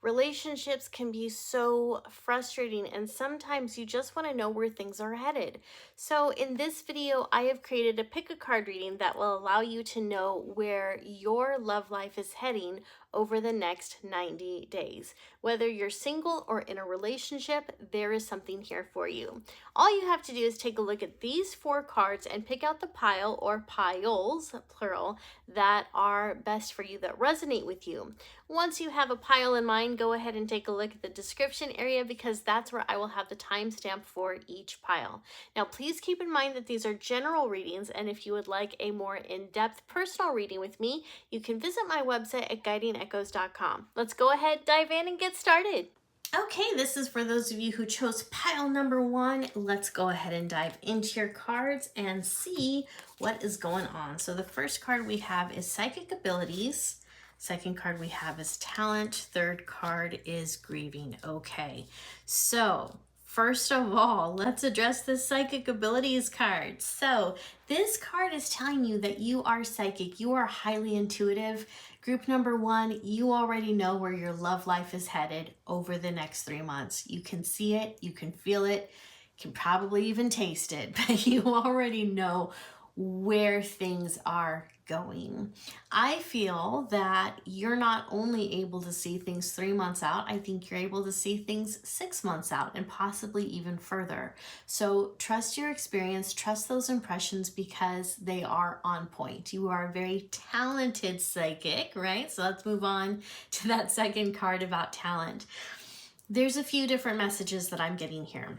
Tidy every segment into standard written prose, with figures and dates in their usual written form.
Relationships can be so frustrating, and sometimes you just want to know where things are headed. So, in this video, I have created a pick a card reading that will allow you to know where your love life is heading over the next 90 days. Whether you're single or in a relationship, there is something here for you. All you have to do is take a look at these four cards and pick out the pile or piles, plural, that are best for you, that resonate with you. Once you have a pile in mind, go ahead and take a look at the description area because that's where I will have the timestamp for each pile. Now, please keep in mind that these are general readings, and if you would like a more in-depth personal reading with me, you can visit my website at guidingechoes.com. Let's go ahead, dive in, and get started. Okay, this is for those of you who chose pile number 1. Let's go ahead and dive into your cards and see what is going on. So the first card we have is Psychic Abilities. Second card we have is Talent. Third card is Grieving. Okay, so first of all, let's address the Psychic Abilities card. So this card is telling you that you are psychic. You are highly intuitive. Group number 1, you already know where your love life is headed over the next 3 months. You can see it, you can feel it, can probably even taste it, but you already know where things are going. I feel that you're not only able to see things 3 months out, I think you're able to see things 6 months out and possibly even further. So trust your experience, trust those impressions because they are on point. You are a very talented psychic, right? So let's move on to that second card about talent. There's a few different messages that I'm getting here.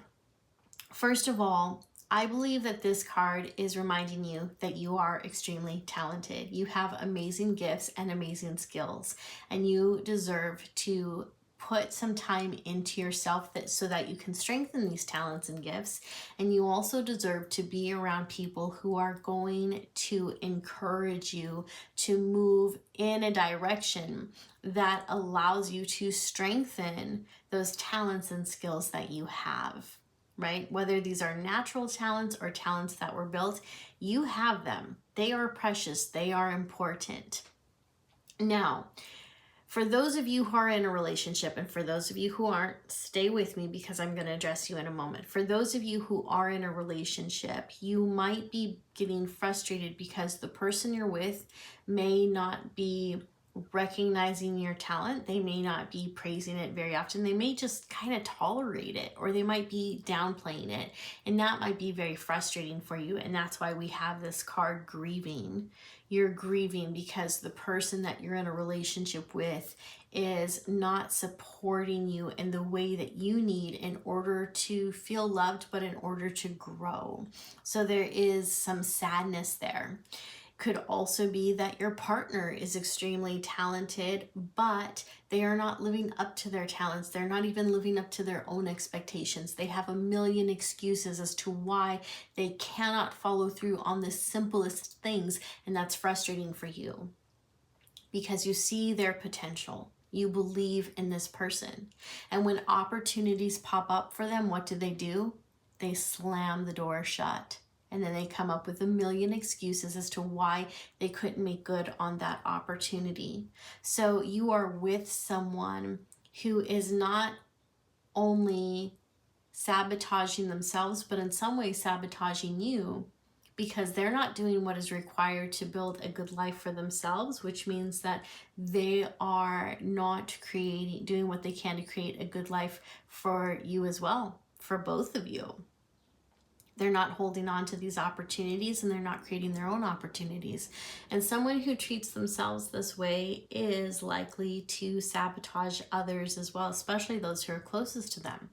First of all, I believe that this card is reminding you that you are extremely talented. You have amazing gifts and amazing skills, and you deserve to put some time into yourself so that you can strengthen these talents and gifts. And you also deserve to be around people who are going to encourage you to move in a direction that allows you to strengthen those talents and skills that you have. Right? Whether these are natural talents or talents that were built, you have them. They are precious. They are important. Now, for those of you who are in a relationship, and for those of you who aren't, stay with me because I'm going to address you in a moment. For those of you who are in a relationship, you might be getting frustrated because the person you're with may not be recognizing your talent. They may not be praising it very often. They may just kind of tolerate it, or they might be downplaying it. And that might be very frustrating for you. And that's why we have this card, Grieving. You're grieving because the person that you're in a relationship with is not supporting you in the way that you need in order to feel loved, but in order to grow. So there is some sadness there. Could also be that your partner is extremely talented, but they are not living up to their talents. They're not even living up to their own expectations. They have a million excuses as to why they cannot follow through on the simplest things, and that's frustrating for you because you see their potential. You believe in this person. And when opportunities pop up for them, what do? They slam the door shut. And then they come up with a million excuses as to why they couldn't make good on that opportunity. So you are with someone who is not only sabotaging themselves, but in some way sabotaging you because they're not doing what is required to build a good life for themselves, which means that they are not doing what they can to create a good life for you as well, for both of you. They're not holding on to these opportunities and they're not creating their own opportunities. And someone who treats themselves this way is likely to sabotage others as well, especially those who are closest to them.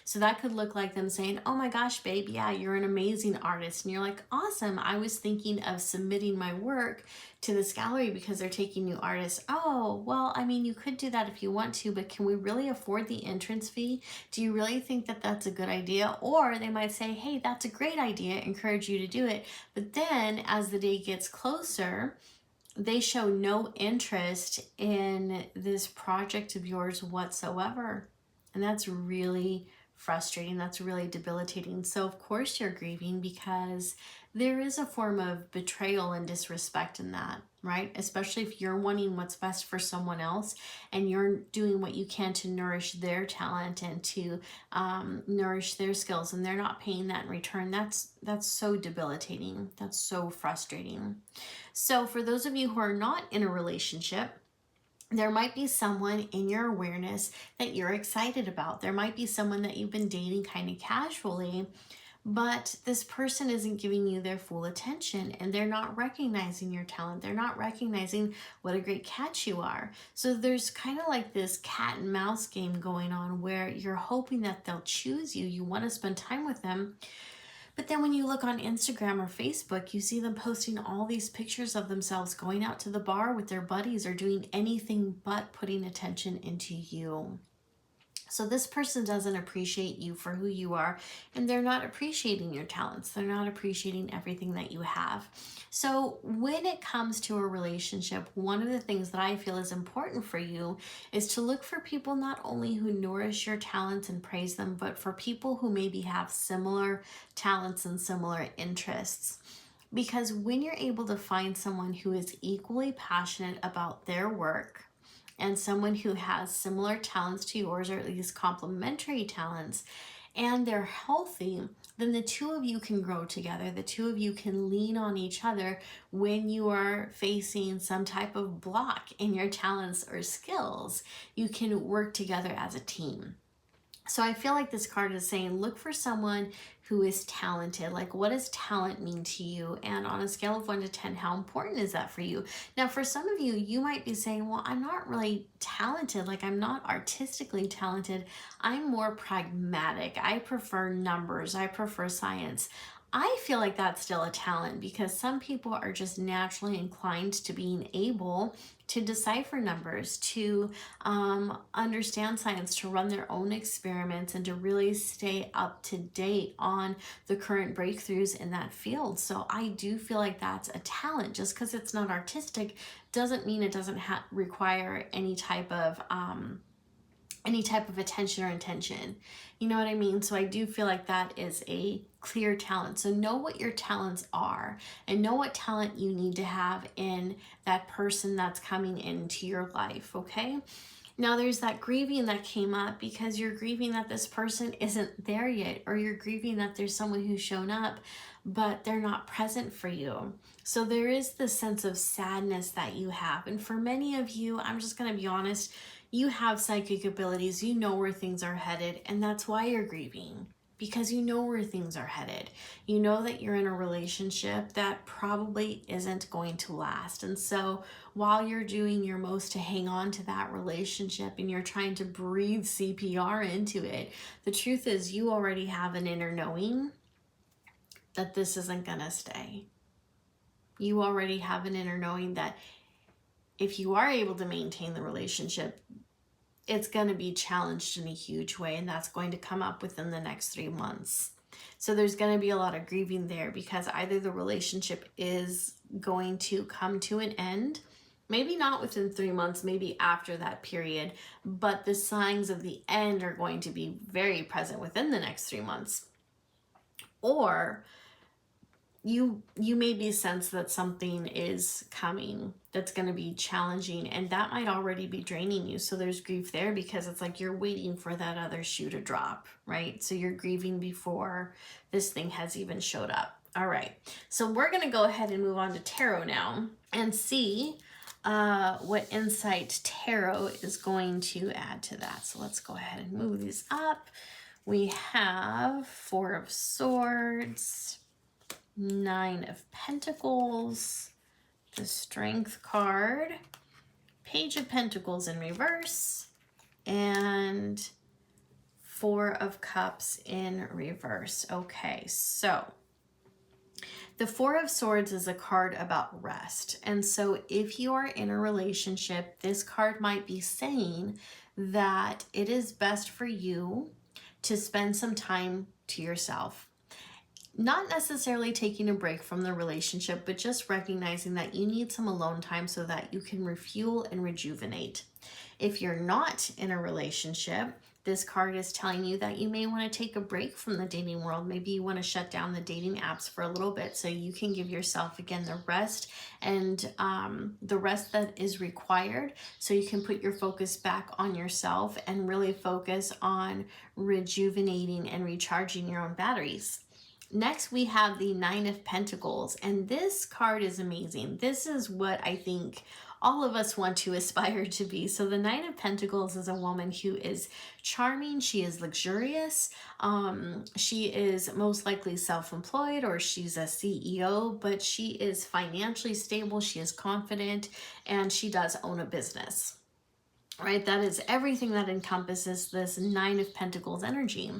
So that could look like them saying, oh my gosh, babe, yeah, you're an amazing artist. And you're like, awesome. I was thinking of submitting my work to this gallery because they're taking new artists. Oh, well, I mean, you could do that if you want to, but can we really afford the entrance fee? Do you really think that that's a good idea? Or they might say, hey, that's a great idea, encourage you to do it. But then as the day gets closer, they show no interest in this project of yours whatsoever. And that's really frustrating. That's really debilitating. So of course you're grieving because there is a form of betrayal and disrespect in that. right? Especially if you're wanting what's best for someone else and you're doing what you can to nourish their talent and to nourish their skills, and they're not paying that in return. That's so debilitating. That's so frustrating. So for those of you who are not in a relationship, there might be someone in your awareness that you're excited about. There might be someone that you've been dating kind of casually, but this person isn't giving you their full attention, and they're not recognizing your talent. They're not recognizing what a great catch you are. So there's kind of like this cat and mouse game going on where you're hoping that they'll choose you. You want to spend time with them. But then when you look on Instagram or Facebook, you see them posting all these pictures of themselves going out to the bar with their buddies or doing anything but putting attention into you. So this person doesn't appreciate you for who you are, and they're not appreciating your talents. They're not appreciating everything that you have. So when it comes to a relationship, one of the things that I feel is important for you is to look for people not only who nourish your talents and praise them, but for people who maybe have similar talents and similar interests. Because when you're able to find someone who is equally passionate about their work, and someone who has similar talents to yours, or at least complementary talents, and they're healthy, then the two of you can grow together. The two of you can lean on each other when you are facing some type of block in your talents or skills. You can work together as a team. So I feel like this card is saying, look for someone who is talented. Like, what does talent mean to you? And on a scale of 1 to 10, how important is that for you? Now, for some of you, you might be saying, well, I'm not really talented. Like, I'm not artistically talented. I'm more pragmatic. I prefer numbers. I prefer science. I feel like that's still a talent, because some people are just naturally inclined to being able to decipher numbers, to understand science, to run their own experiments, and to really stay up to date on the current breakthroughs in that field. So I do feel like that's a talent. Just because it's not artistic doesn't mean it doesn't require any type of attention or intention. You know what I mean? So I do feel like that is a clear talent. So know what your talents are, and know what talent you need to have in that person that's coming into your life, okay? Now there's that grieving that came up because you're grieving that this person isn't there yet, or you're grieving that there's someone who's shown up but they're not present for you. So there is this sense of sadness that you have. And for many of you, I'm just going to be honest, you have psychic abilities, you know where things are headed, and that's why you're grieving, because you know where things are headed. You know that you're in a relationship that probably isn't going to last. And so while you're doing your most to hang on to that relationship and you're trying to breathe CPR into it, the truth is you already have an inner knowing that this isn't going to stay. You already have an inner knowing that if you are able to maintain the relationship, it's going to be challenged in a huge way, and that's going to come up within the next 3 months. So there's going to be a lot of grieving there, because either the relationship is going to come to an end, maybe not within 3 months, maybe after that period, but the signs of the end are going to be very present within the next 3 months. Or you maybe sense that something is coming that's going to be challenging, and that might already be draining you. So there's grief there, because it's like you're waiting for that other shoe to drop, right? So you're grieving before this thing has even showed up. All right, so we're going to go ahead and move on to tarot now and see what insight tarot is going to add to that. So let's go ahead and move these up. We have 4 of Swords, 9 of Pentacles, the Strength card, Page of Pentacles in reverse, and 4 of Cups in reverse. Okay, so the 4 of Swords is a card about rest. And so if you are in a relationship, this card might be saying that it is best for you to spend some time to yourself. not necessarily taking a break from the relationship, but just recognizing that you need some alone time so that you can refuel and rejuvenate. If you're not in a relationship, this card is telling you that you may want to take a break from the dating world. Maybe you want to shut down the dating apps for a little bit so you can give yourself, again, the rest and the rest that is required, so you can put your focus back on yourself and really focus on rejuvenating and recharging your own batteries. Next, we have the Nine of Pentacles, and this card is amazing. This is what I think all of us want to aspire to be. So the Nine of Pentacles is a woman who is charming. She is luxurious. She is most likely self-employed, or she's a CEO, but she is financially stable. She is confident, and she does own a business. Right? That is everything that encompasses this Nine of Pentacles energy.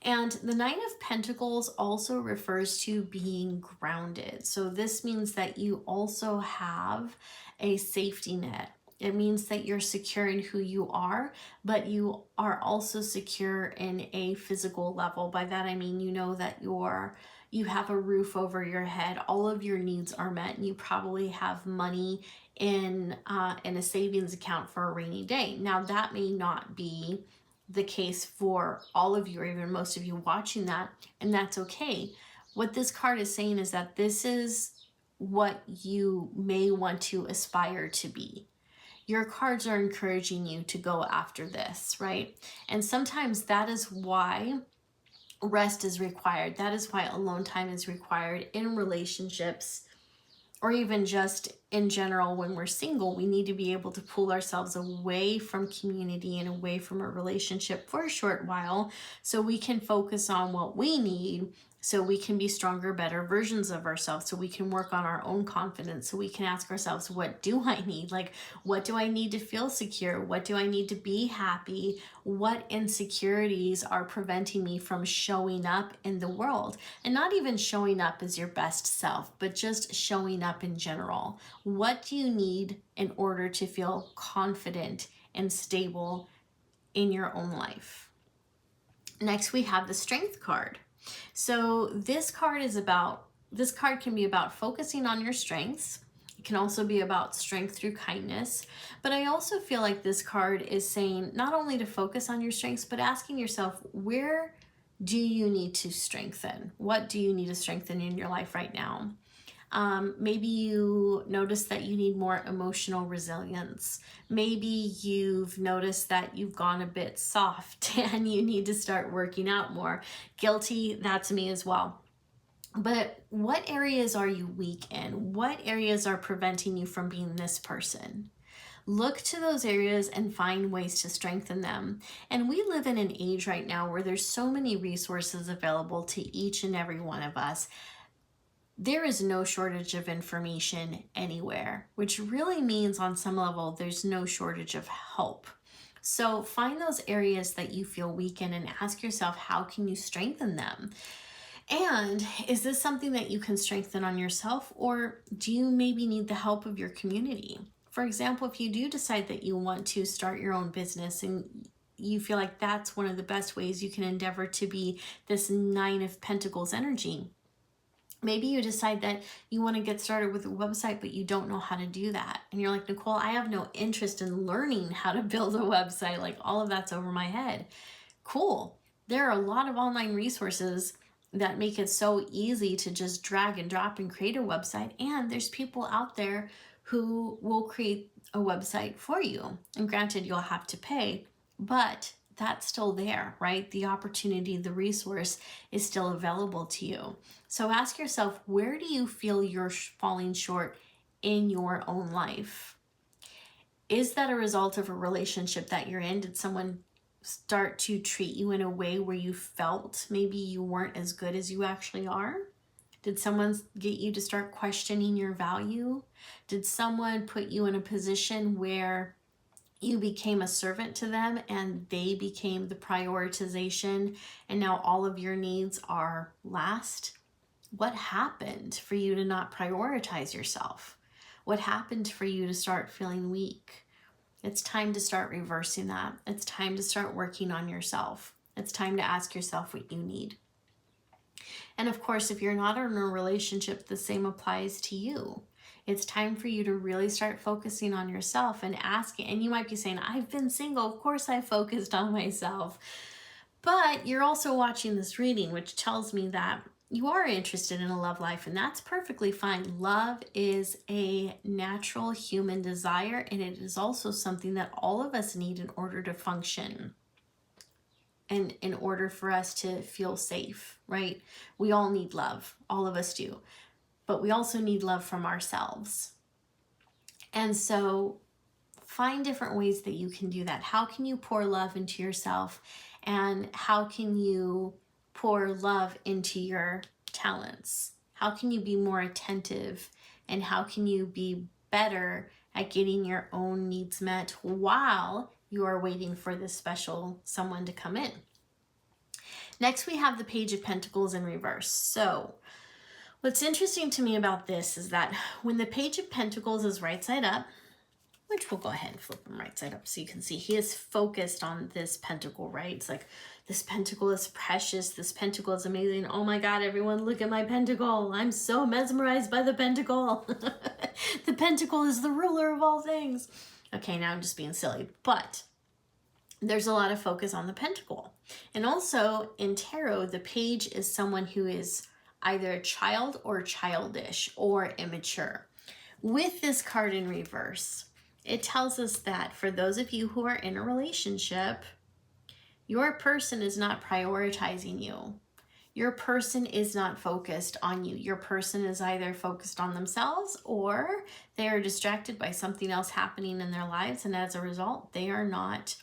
And the Nine of Pentacles also refers to being grounded. So this means that you also have a safety net. It means that you're secure in who you are, but you are also secure in a physical level. By that I mean, you know that you have a roof over your head, all of your needs are met, and you probably have money in a savings account for a rainy day. Now that may not be the case for all of you, or even most of you watching that, and that's okay. What this card is saying is that this is what you may want to aspire to be. Your cards are encouraging you to go after this, right? And sometimes that is why rest is required. That is why alone time is required in relationships, or even just in general. When we're single, we need to be able to pull ourselves away from community and away from a relationship for a short while so we can focus on what we need, so we can be stronger, better versions of ourselves, so we can work on our own confidence, so we can ask ourselves, what do I need? Like, what do I need to feel secure? What do I need to be happy? What insecurities are preventing me from showing up in the world? And not even showing up as your best self, but just showing up in general. What do you need in order to feel confident and stable in your own life? Next, we have the Strength card. So this card can be about focusing on your strengths. It can also be about strength through kindness. But I also feel like this card is saying not only to focus on your strengths, but asking yourself, where do you need to strengthen? What do you need to strengthen in your life right now? Maybe you notice that you need more emotional resilience. Maybe you've noticed that you've gone a bit soft and you need to start working out more. Guilty, that's me as well. But what areas are you weak in? What areas are preventing you from being this person? Look to those areas and find ways to strengthen them. And we live in an age right now where there's so many resources available to each and every one of us. There is no shortage of information anywhere, which really means on some level, there's no shortage of help. So find those areas that you feel weak in and ask yourself, how can you strengthen them? And is this something that you can strengthen on yourself, or do you maybe need the help of your community? For example, if you do decide that you want to start your own business and you feel like that's one of the best ways you can endeavor to be this Nine of Pentacles energy, maybe you decide that you want to get started with a website, but you don't know how to do that. And you're like, Nicole, I have no interest in learning how to build a website. Like, all of that's over my head. Cool. There are a lot of online resources that make it so easy to just drag and drop and create a website. And there's people out there who will create a website for you. And granted, you'll have to pay, but that's still there, right? The opportunity, the resource is still available to you. So ask yourself, where do you feel you're falling short in your own life? Is that a result of a relationship that you're in? Did someone start to treat you in a way where you felt maybe you weren't as good as you actually are? Did someone get you to start questioning your value? Did someone put you in a position where you became a servant to them and they became the prioritization, and now all of your needs are last? What happened for you to not prioritize yourself? What happened for you to start feeling weak? It's time to start reversing that. It's time to start working on yourself. It's time to ask yourself what you need. And of course, if you're not in a relationship, the same applies to you. It's time for you to really start focusing on yourself and asking. And you might be saying, I've been single. Of course, I focused on myself. But you're also watching this reading, which tells me that you are interested in a love life, and that's perfectly fine. Love is a natural human desire, and it is also something that all of us need in order to function and in order for us to feel safe, right? We all need love. All of us do. But we also need love from ourselves. And so find different ways that you can do that. How can you pour love into yourself? And how can you pour love into your talents? How can you be more attentive? And how can you be better at getting your own needs met while you are waiting for this special someone to come in? Next, we have the Page of Pentacles in reverse. So what's interesting to me about this is that when the Page of Pentacles is right side up, which we'll go ahead and flip them right side up so you can see, he is focused on this pentacle, right? It's like, this pentacle is precious. This pentacle is amazing. Oh my God, everyone, look at my pentacle. I'm so mesmerized by the pentacle. The pentacle is the ruler of all things. Okay, now I'm just being silly, but there's a lot of focus on the pentacle. And also in tarot, the page is someone who is either a child or childish or immature. With this card in reverse, it tells us that for those of you who are in a relationship, your person is not prioritizing you. Your person is not focused on you. Your person is either focused on themselves or they are distracted by something else happening in their lives. And as a result, they are not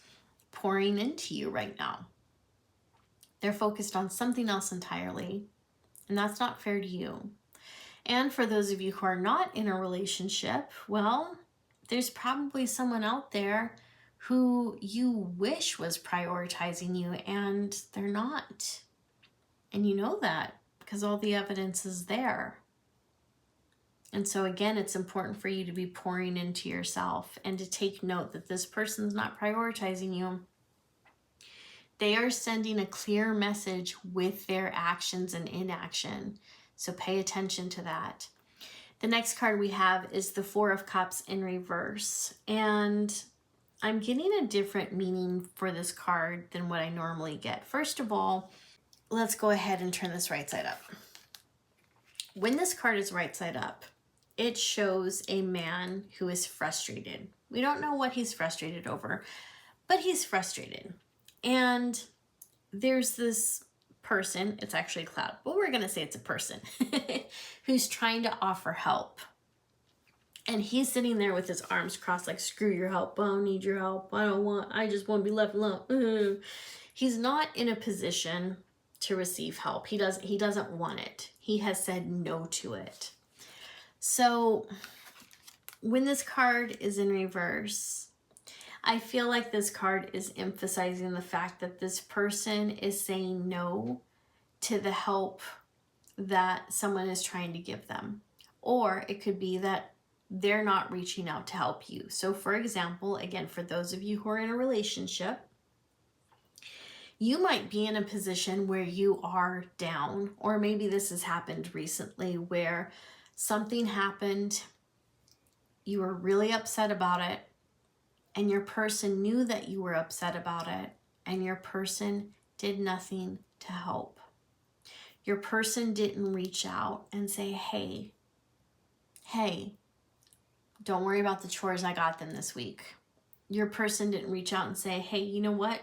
pouring into you right now. They're focused on something else entirely. And that's not fair to you. And for those of you who are not in a relationship, well, there's probably someone out there who you wish was prioritizing you and they're not. And you know that because all the evidence is there. And so again, it's important for you to be pouring into yourself and to take note that this person's not prioritizing you. They are sending a clear message with their actions and inaction. So pay attention to that. The next card we have is the Four of Cups in reverse. And I'm getting a different meaning for this card than what I normally get. First of all, let's go ahead and turn this right side up. When this card is right side up, it shows a man who is frustrated. We don't know what he's frustrated over, but he's frustrated. And there's this person, it's actually a cloud, but we're gonna say it's a person, who's trying to offer help. And he's sitting there with his arms crossed like, screw your help, I don't need your help, I just want to be left alone. He's not in a position to receive help. He doesn't want it. He has said no to it. So when this card is in reverse, I feel like this card is emphasizing the fact that this person is saying no to the help that someone is trying to give them. Or it could be that they're not reaching out to help you. So for example, again, for those of you who are in a relationship, you might be in a position where you are down, or maybe this has happened recently where something happened, you were really upset about it, and your person knew that you were upset about it, and your person did nothing to help. Your person didn't reach out and say, hey, don't worry about the chores, I got them this week. Your person didn't reach out and say, hey, you know what?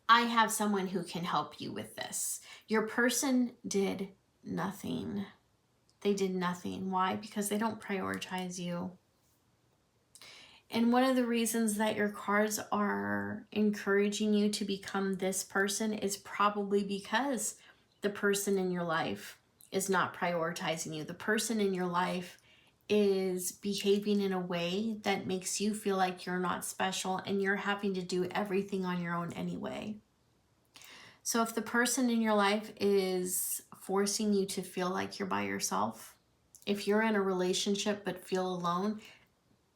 I have someone who can help you with this. Your person did nothing. They did nothing. Why? Because they don't prioritize you. And one of the reasons that your cards are encouraging you to become this person is probably because the person in your life is not prioritizing you. The person in your life is behaving in a way that makes you feel like you're not special and you're having to do everything on your own anyway. So if the person in your life is forcing you to feel like you're by yourself, if you're in a relationship but feel alone,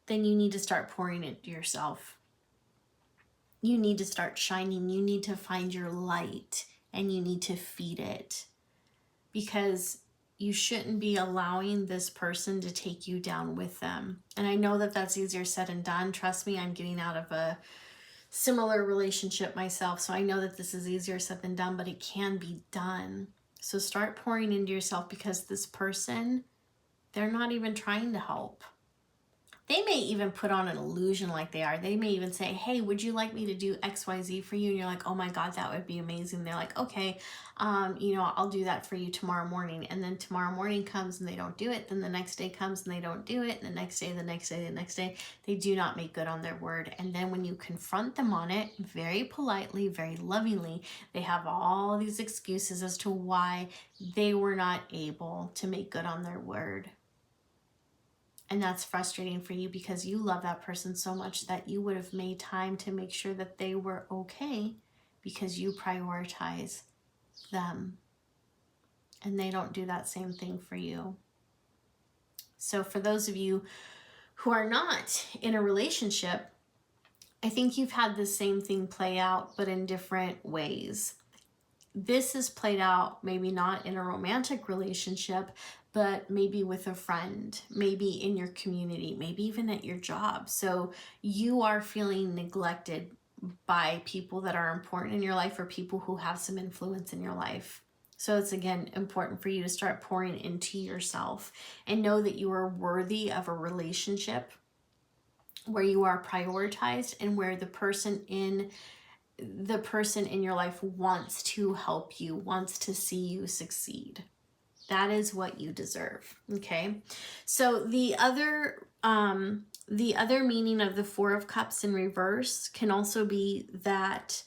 then you need to start pouring into yourself. You need to start shining. You need to find your light and you need to feed it, because you shouldn't be allowing this person to take you down with them. And I know that that's easier said than done. Trust me, I'm getting out of a similar relationship myself, so I know that this is easier said than done, but it can be done. So start pouring into yourself, because this person, they're not even trying to help. They may even put on an illusion like they are. They may even say, hey, would you like me to do XYZ for you? And you're like, oh my God, that would be amazing. They're like, okay, I'll do that for you tomorrow morning. And then tomorrow morning comes and they don't do it. Then the next day comes and they don't do it. And the next day, the next day, the next day, they do not make good on their word. And then when you confront them on it, very politely, very lovingly, they have all these excuses as to why they were not able to make good on their word. And that's frustrating for you, because you love that person so much that you would have made time to make sure that they were okay, because you prioritize them. And they don't do that same thing for you. So for those of you who are not in a relationship, I think you've had the same thing play out, but in different ways. This is played out maybe not in a romantic relationship, but maybe with a friend, maybe in your community, maybe even at your job. So you are feeling neglected by people that are important in your life, or people who have some influence in your life. So it's, again, important for you to start pouring into yourself and know that you are worthy of a relationship where you are prioritized, and where the person in your life wants to help you, wants to see you succeed. That is what you deserve. Okay. So the other meaning of the Four of Cups in reverse can also be that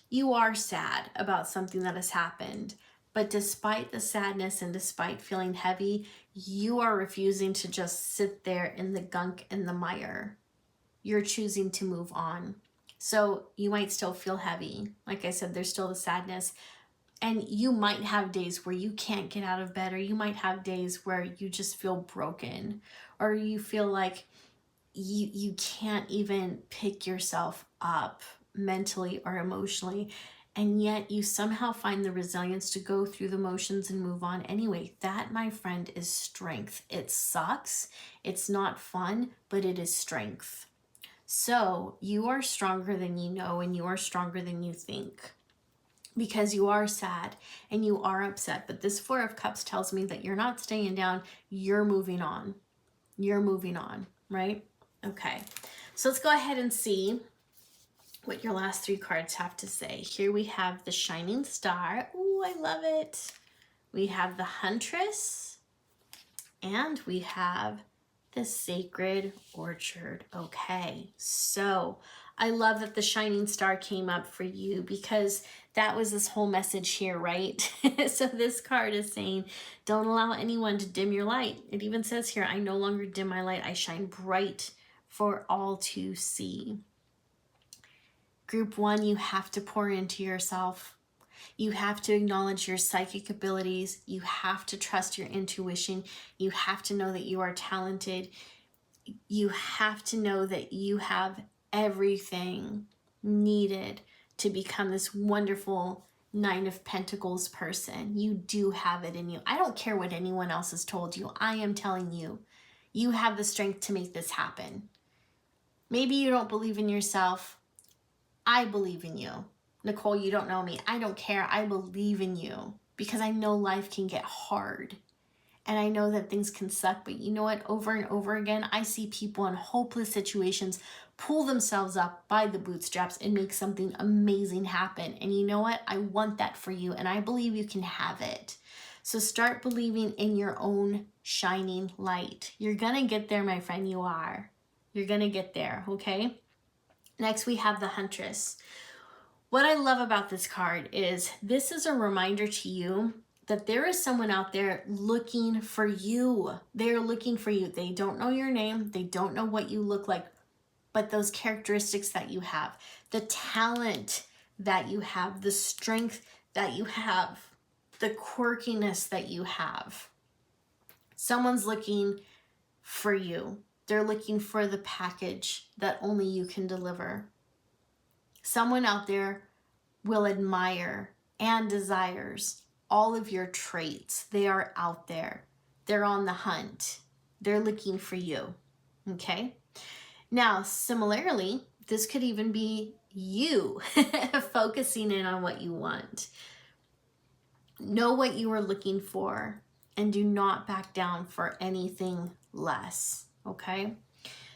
you are sad about something that has happened, but despite the sadness and despite feeling heavy, you are refusing to just sit there in the gunk and the mire. You're choosing to move on. So you might still feel heavy. Like I said, there's still the sadness. And you might have days where you can't get out of bed, or you might have days where you just feel broken, or you feel like you can't even pick yourself up mentally or emotionally. And yet you somehow find the resilience to go through the motions and move on anyway. That, my friend, is strength. It sucks. It's not fun, but it is strength. So you are stronger than you know, and you are stronger than you think, because you are sad and you are upset. But this Four of Cups tells me that you're not staying down, you're moving on. You're moving on, right? Okay, so let's go ahead and see what your last three cards have to say. Here we have the Shining Star. Ooh, I love it. We have the Huntress, and we have the Sacred Orchard. Okay, so I love that the Shining Star came up for you, because that was this whole message here, right? So this card is saying, don't allow anyone to dim your light. It even says here, I no longer dim my light. I shine bright for all to see. Group one, you have to pour into yourself. You have to acknowledge your psychic abilities. You have to trust your intuition. You have to know that you are talented. You have to know that you have everything needed to become this wonderful Nine of Pentacles person. You do have it in you. I don't care what anyone else has told you. I am telling you, you have the strength to make this happen. Maybe you don't believe in yourself. I believe in you. Nicole, you don't know me. I don't care. I believe in you, because I know life can get hard. And I know that things can suck, but you know what? Over and over again, I see people in hopeless situations pull themselves up by the bootstraps and make something amazing happen. And you know what? I want that for you, and I believe you can have it. So start believing in your own shining light. You're gonna get there, my friend. You are. You're gonna get there, okay? Next, we have the Huntress. What I love about this card is this is a reminder to you that there is someone out there looking for you. They're looking for you. They don't know your name. They don't know what you look like, but those characteristics that you have, the talent that you have, the strength that you have, the quirkiness that you have. Someone's looking for you. They're looking for the package that only you can deliver. Someone out there will admire and desires, all of your traits. They are out there. They're on the hunt. They're looking for you. Okay? Now, similarly, this could even be you focusing in on what you want. Know what you are looking for and do not back down for anything less. Okay?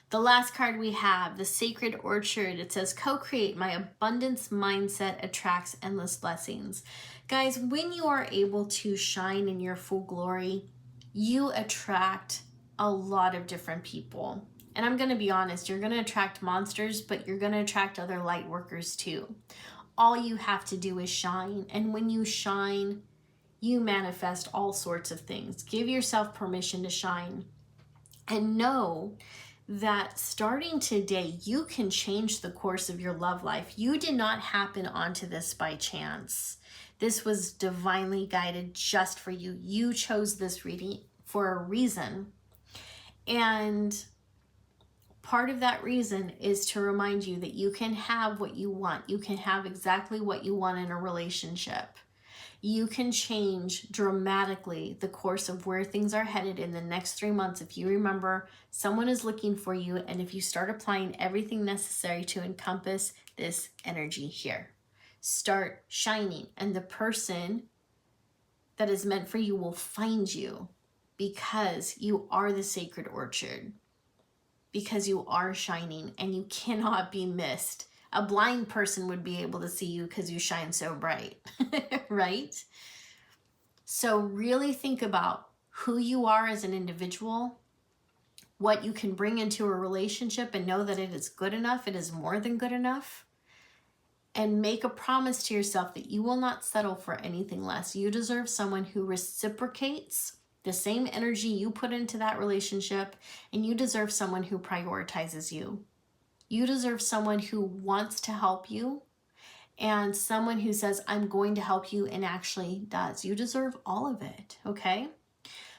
The last card we have, the Sacred Orchard. It says, co-create. My abundance mindset attracts endless blessings. Guys, when you are able to shine in your full glory, you attract a lot of different people. And I'm going to be honest, you're going to attract monsters, but you're going to attract other light workers too. All you have to do is shine. And when you shine, you manifest all sorts of things. Give yourself permission to shine. And know that starting today, you can change the course of your love life. You did not happen onto this by chance. This was divinely guided just for you. You chose this reading for a reason. And part of that reason is to remind you that you can have what you want. You can have exactly what you want in a relationship. You can change dramatically the course of where things are headed in the next 3 months. If you remember, someone is looking for you, and if you start applying everything necessary to encompass this energy here, start shining, and the person that is meant for you will find you, because you are the sacred orchard, because you are shining and you cannot be missed. A blind person would be able to see you because you shine so bright, right? So really think about who you are as an individual, what you can bring into a relationship, and know that it is good enough. It is more than good enough. And make a promise to yourself that you will not settle for anything less. You deserve someone who reciprocates the same energy you put into that relationship, and you deserve someone who prioritizes you. You deserve someone who wants to help you, and someone who says, I'm going to help you, and actually does. You deserve all of it, okay?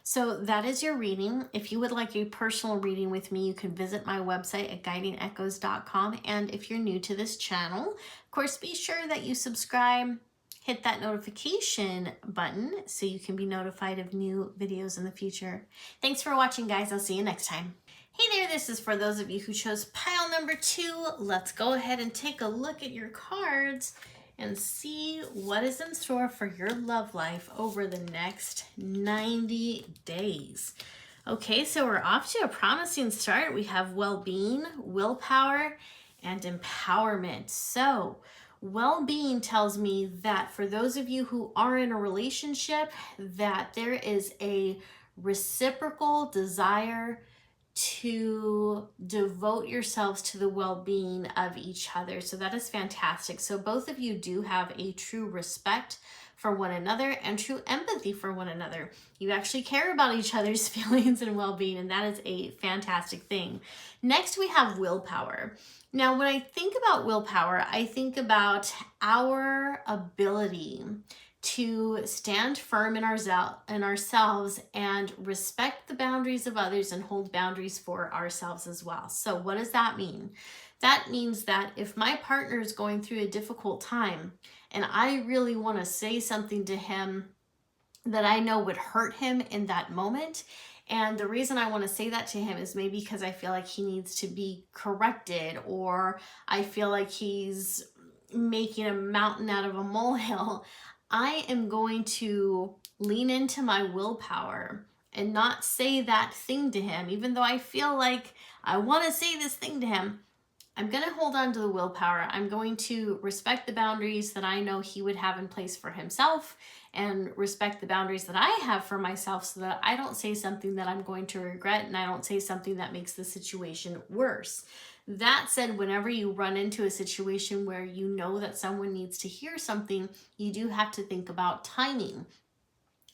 So that is your reading. If you would like a personal reading with me, you can visit my website at guidingechoes.com. And if you're new to this channel, of course, be sure that you subscribe, hit that notification button so you can be notified of new videos in the future. Thanks for watching, guys. I'll see you next time. Hey there, this is for those of you who chose pile number 2. Let's go ahead and take a look at your cards and see what is in store for your love life over the next 90 days. Okay, so we're off to a promising start. We have well-being, willpower, and empowerment. So well-being tells me that for those of you who are in a relationship, that there is a reciprocal desire to devote yourselves to the well-being of each other. So that is fantastic. So both of you do have a true respect for one another and true empathy for one another. You actually care about each other's feelings and well-being, and that is a fantastic thing. Next, we have willpower. Now, when I think about willpower, I think about our ability to stand firm in ourselves and respect the boundaries of others and hold boundaries for ourselves as well. So what does that mean? That means that if my partner is going through a difficult time and I really want to say something to him that I know would hurt him in that moment, and the reason I want to say that to him is maybe because I feel like he needs to be corrected, or I feel like he's making a mountain out of a molehill, I am going to lean into my willpower and not say that thing to him. Even though I feel like I want to say this thing to him, I'm going to hold on to the willpower. I'm going to respect the boundaries that I know he would have in place for himself, and respect the boundaries that I have for myself, so that I don't say something that I'm going to regret, and I don't say something that makes the situation worse. That said, whenever you run into a situation where you know that someone needs to hear something, you do have to think about timing.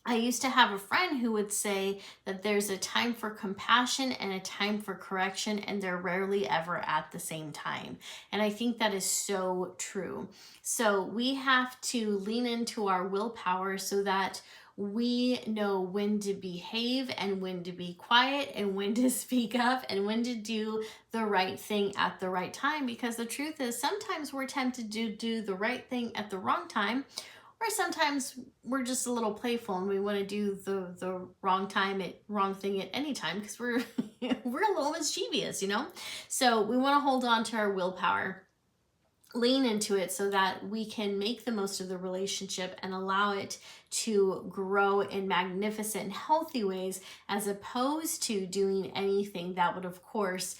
I used to have a friend who would say that there's a time for compassion and a time for correction, and they're rarely ever at the same time. And I think that is so true. So we have to lean into our willpower so that we know when to behave and when to be quiet and when to speak up and when to do the right thing at the right time. Because the truth is, sometimes we're tempted to do the right thing at the wrong time, Or sometimes we're just a little playful and we want to do the wrong thing at any time because we're we're a little mischievous, you know? So we want to hold on to our willpower, lean into it so that we can make the most of the relationship and allow it to grow in magnificent, healthy ways, as opposed to doing anything that would, of course,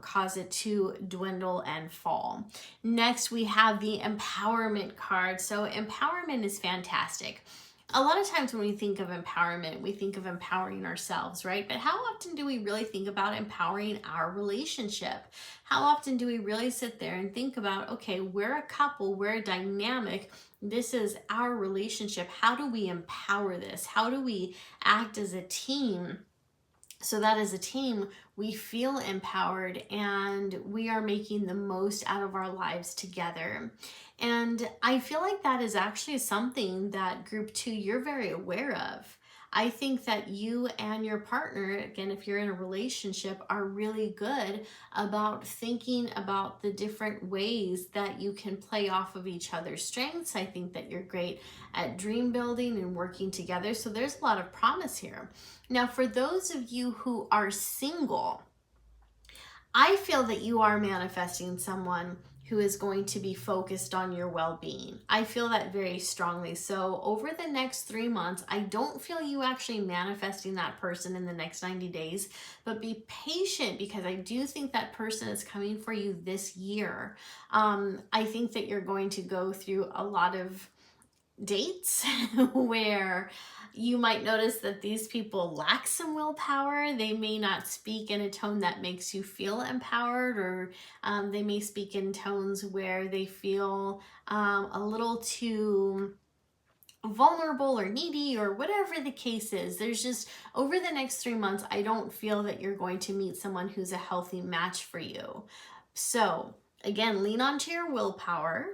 cause it to dwindle and fall. Next, we have the empowerment card. So empowerment is fantastic. A lot of times when we think of empowerment, we think of empowering ourselves, right? But how often do we really think about empowering our relationship? How often do we really sit there and think about, okay, we're a couple, we're a dynamic, this is our relationship. How do we empower this? How do we act as a team so that as a team we feel empowered and we are making the most out of our lives together? And I feel like that is actually something that group 2 you're very aware of. I think that you and your partner, again, if you're in a relationship, are really good about thinking about the different ways that you can play off of each other's strengths. I think that you're great at dream building and working together. So there's a lot of promise here. Now, for those of you who are single, I feel that you are manifesting someone who is going to be focused on your well-being. I feel that very strongly. So over the next 3 months, I don't feel you actually manifesting that person in the next 90 days, but be patient because I do think that person is coming for you this year. I think that you're going to go through a lot of dates where you might notice that these people lack some willpower. They may not speak in a tone that makes you feel empowered, or they may speak in tones where they feel a little too vulnerable or needy, or whatever the case is. There's just, over the next 3 months, I don't feel that you're going to meet someone who's a healthy match for you. So again, lean onto your willpower.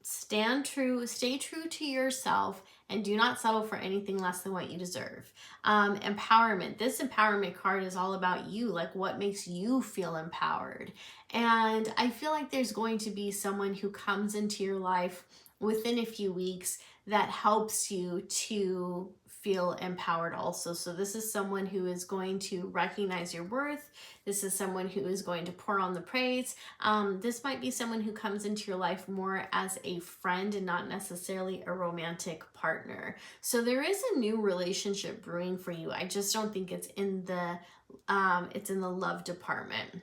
Stay true to yourself, and do not settle for anything less than what you deserve. Empowerment. This empowerment card is all about you, like what makes you feel empowered. And I feel like there's going to be someone who comes into your life within a few weeks that helps you to feel empowered also. So this is someone who is going to recognize your worth. This is someone who is going to pour on the praise. This might be someone who comes into your life more as a friend and not necessarily a romantic partner. So there is a new relationship brewing for you. I just don't think it's in the love department.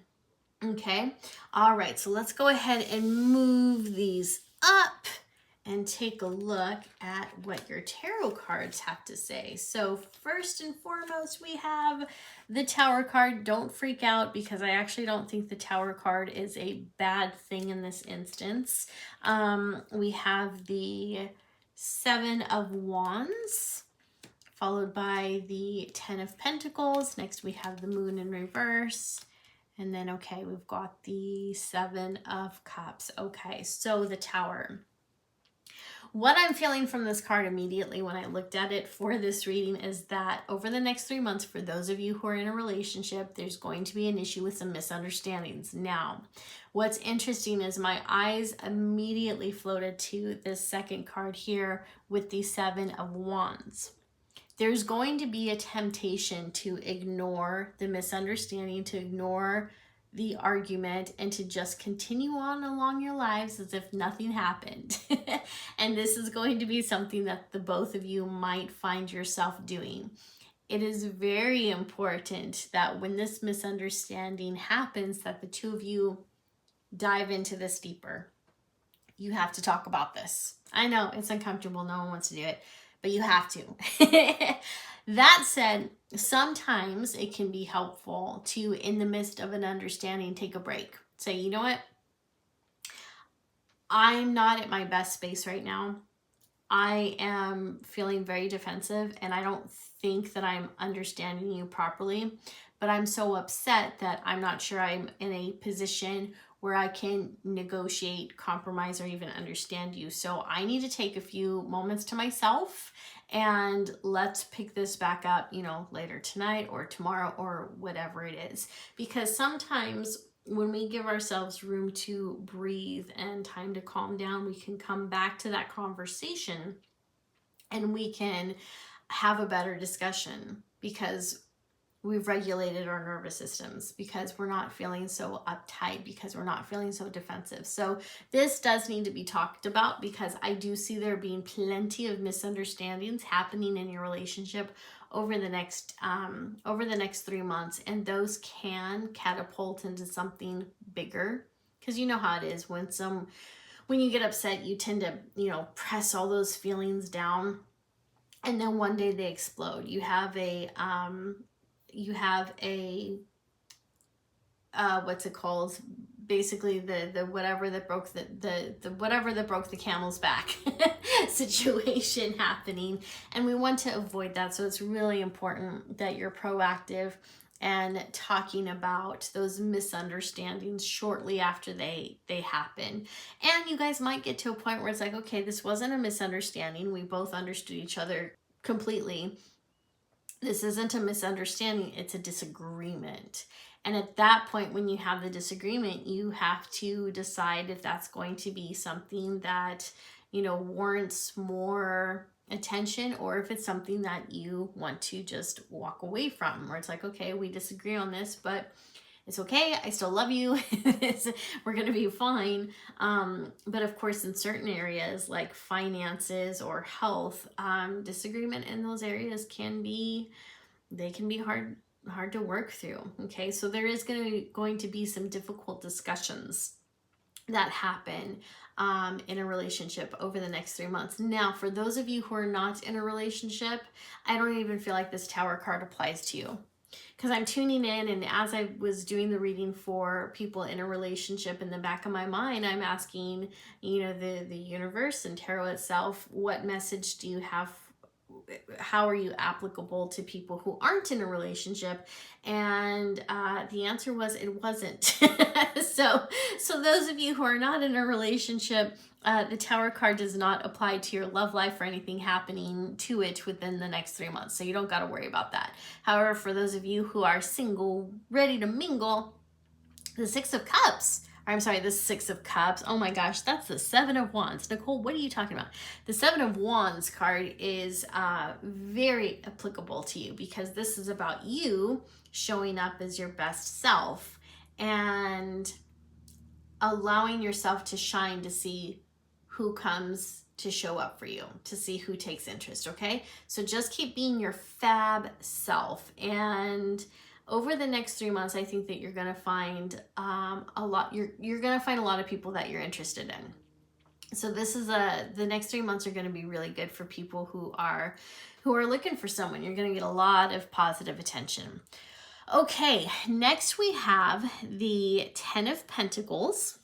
Okay. All right. So let's go ahead and move these up and take a look at what your tarot cards have to say. So first and foremost, we have the Tower card. Don't freak out, because I actually don't think the Tower card is a bad thing in this instance. We have the Seven of Wands, followed by the Ten of Pentacles. Next, we have the Moon in reverse. And then, okay, we've got the Seven of Cups. Okay, so the Tower. What I'm feeling from this card immediately when I looked at it for this reading is that over the next 3 months, for those of you who are in a relationship, there's going to be an issue with some misunderstandings. Now, what's interesting is my eyes immediately floated to this second card here with the Seven of Wands. There's going to be a temptation to ignore the misunderstanding, to ignore the argument, and to just continue on along your lives as if nothing happened. And this is going to be something that the both of you might find yourself doing. It is very important that when this misunderstanding happens, that the two of you dive into this deeper. You have to talk about this. I know it's uncomfortable. No one wants to do it, but you have to. That said, sometimes it can be helpful to, in the midst of an understanding, take a break. Say, you know what? I'm not at my best space right now. I am feeling very defensive, and I don't think that I'm understanding you properly, but I'm so upset that I'm not sure I'm in a position where I can negotiate, compromise, or even understand you. So I need to take a few moments to myself, and let's pick this back up, you know, later tonight or tomorrow or whatever it is. Because sometimes when we give ourselves room to breathe and time to calm down, we can come back to that conversation and we can have a better discussion because we've regulated our nervous systems, because we're not feeling so uptight, because we're not feeling so defensive. So this does need to be talked about, because I do see there being plenty of misunderstandings happening in your relationship over the next 3 months, and those can catapult into something bigger. Because you know how it is when you get upset, you tend to, press all those feelings down, and then one day they explode. You have a what's it called? Basically the whatever that broke the camel's back situation happening, and we want to avoid that. So it's really important that you're proactive and talking about those misunderstandings shortly after they happen. And you guys might get to a point where it's like, okay, this wasn't a misunderstanding. We both understood each other completely. This isn't a misunderstanding, it's a disagreement. And at that point, when you have the disagreement, you have to decide if that's going to be something that, warrants more attention, or if it's something that you want to just walk away from, where it's like, okay, we disagree on this, but it's okay, I still love you, we're gonna be fine. But of course, in certain areas like finances or health, disagreement in those areas can be hard to work through. Okay, so there is going to be some difficult discussions that happen in a relationship over the next 3 months. Now, for those of you who are not in a relationship, I don't even feel like this Tower card applies to you, because I'm tuning in, and as I was doing the reading for people in a relationship, in the back of my mind, I'm asking, the universe and tarot itself, what message do you have? How are you applicable to people who aren't in a relationship? And the answer was it wasn't. So those of you who are not in a relationship, the Tower card does not apply to your love life or anything happening to it within the next 3 months. So you don't got to worry about that. However, for those of you who are single, ready to mingle, the Six of Cups, the Six of Cups. Oh my gosh, that's the Seven of Wands. Nicole, what are you talking about? The Seven of Wands card is very applicable to you, because this is about you showing up as your best self and allowing yourself to shine, to see who comes to show up for you, to see who takes interest, okay? So just keep being your fab self, and over the next 3 months, I think that you're gonna find you're gonna find a lot of people that you're interested in. So the next 3 months are gonna be really good for people who are looking for someone. You're gonna get a lot of positive attention. Okay, next we have the Ten of Pentacles.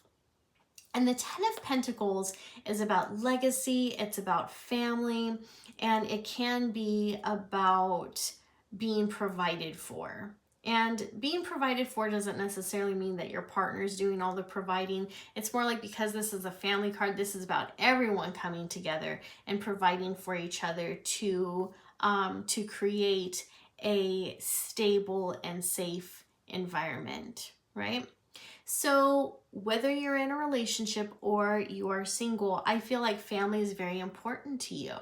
And the Ten of Pentacles is about legacy, it's about family, and it can be about being provided for. And being provided for doesn't necessarily mean that your partner's doing all the providing. It's more like, because this is a family card, this is about everyone coming together and providing for each other to create a stable and safe environment, right? So whether you're in a relationship or you are single, I feel like family is very important to you.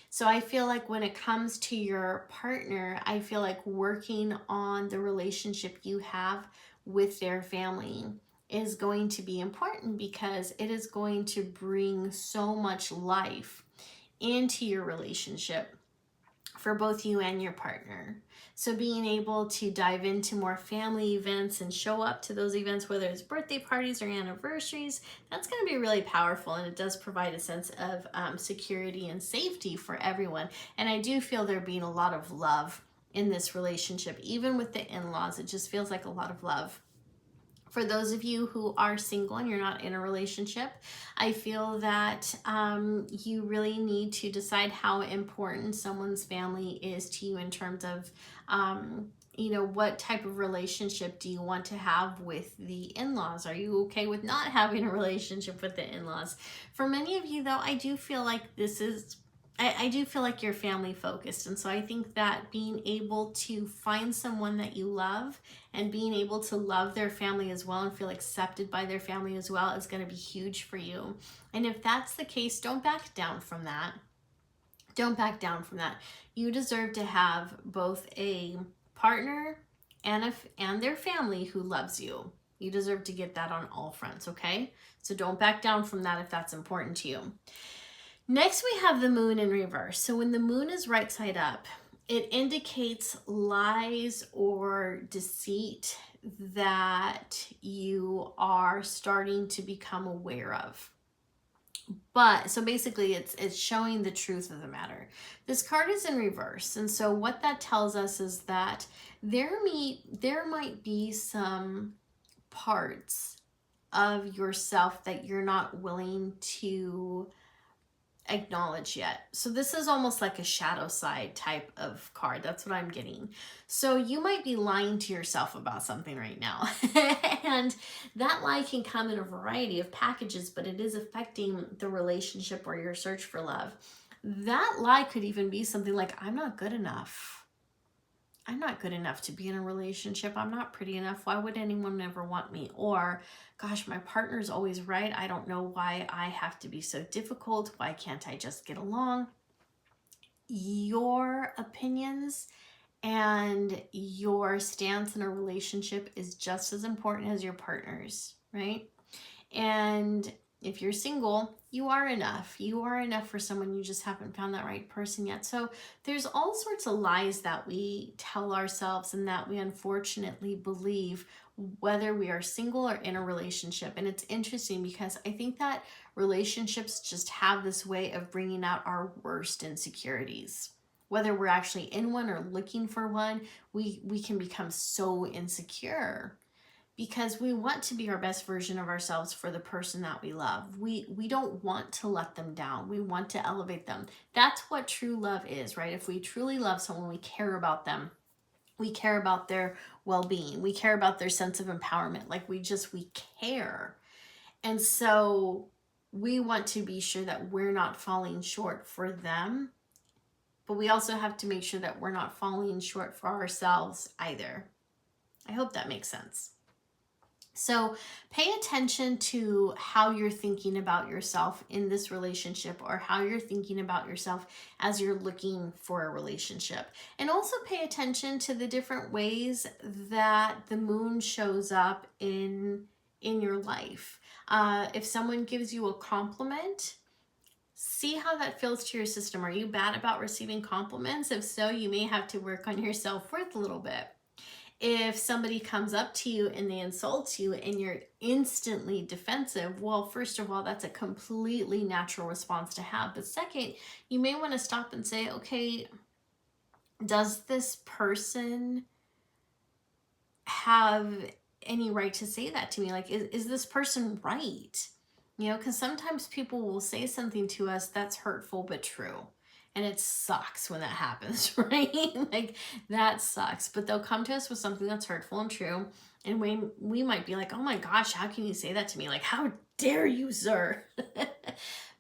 So I feel like when it comes to your partner, I feel like working on the relationship you have with their family is going to be important, because it is going to bring so much life into your relationship for both you and your partner. So being able to dive into more family events and show up to those events, whether it's birthday parties or anniversaries, that's going to be really powerful, and it does provide a sense of security and safety for everyone. And I do feel there being a lot of love in this relationship, even with the in-laws. It just feels like a lot of love. For those of you who are single and you're not in a relationship, I feel that you really need to decide how important someone's family is to you in terms of, what type of relationship do you want to have with the in-laws? Are you okay with not having a relationship with the in-laws? For many of you, though, I do feel like this is I do feel like you're family focused. And so I think that being able to find someone that you love and being able to love their family as well and feel accepted by their family as well is going to be huge for you. And if that's the case, don't back down from that. Don't back down from that. You deserve to have both a partner and their family who loves you. You deserve to get that on all fronts, okay? So don't back down from that if that's important to you. Next, we have the moon in reverse. So when the moon is right side up, it indicates lies or deceit that you are starting to become aware of. But so basically it's showing the truth of the matter. This card is in reverse. And so what that tells us is that there might be some parts of yourself that you're not willing to acknowledge yet. So this is almost like a shadow side type of card. That's what I'm getting. So you might be lying to yourself about something right now. And that lie can come in a variety of packages, but it is affecting the relationship or your search for love. That lie could even be something like, I'm not good enough. I'm not good enough to be in a relationship. I'm not pretty enough. Why would anyone ever want me? Or, gosh, my partner's always right. I don't know why I have to be so difficult. Why can't I just get along? Your opinions and your stance in a relationship is just as important as your partner's, right? And if you're single, you are enough. You are enough for someone. You just haven't found that right person yet. So there's all sorts of lies that we tell ourselves and that we unfortunately believe, whether we are single or in a relationship. And it's interesting because I think that relationships just have this way of bringing out our worst insecurities. Whether we're actually in one or looking for one, we can become so insecure because we want to be our best version of ourselves for the person that we love. We don't want to let them down. We want to elevate them. That's what true love is, right? If we truly love someone, we care about them. We care about their well-being. We care about their sense of empowerment. Like we care. And so we want to be sure that we're not falling short for them, but we also have to make sure that we're not falling short for ourselves either. I hope that makes sense. So pay attention to how you're thinking about yourself in this relationship, or how you're thinking about yourself as you're looking for a relationship. And also pay attention to the different ways that the moon shows up in your life. If someone gives you a compliment, see how that feels to your system. Are you bad about receiving compliments? If so, you may have to work on your self-worth a little bit. If somebody comes up to you and they insult you and you're instantly defensive, well, first of all, that's a completely natural response to have. But second, you may want to stop and say, okay, does this person have any right to say that to me? Like, is this person right? You know, because sometimes people will say something to us that's hurtful but true. And it sucks when that happens, right? Like, that sucks. But they'll come to us with something that's hurtful and true. And we might be like, oh my gosh, how can you say that to me? Like, how dare you, sir?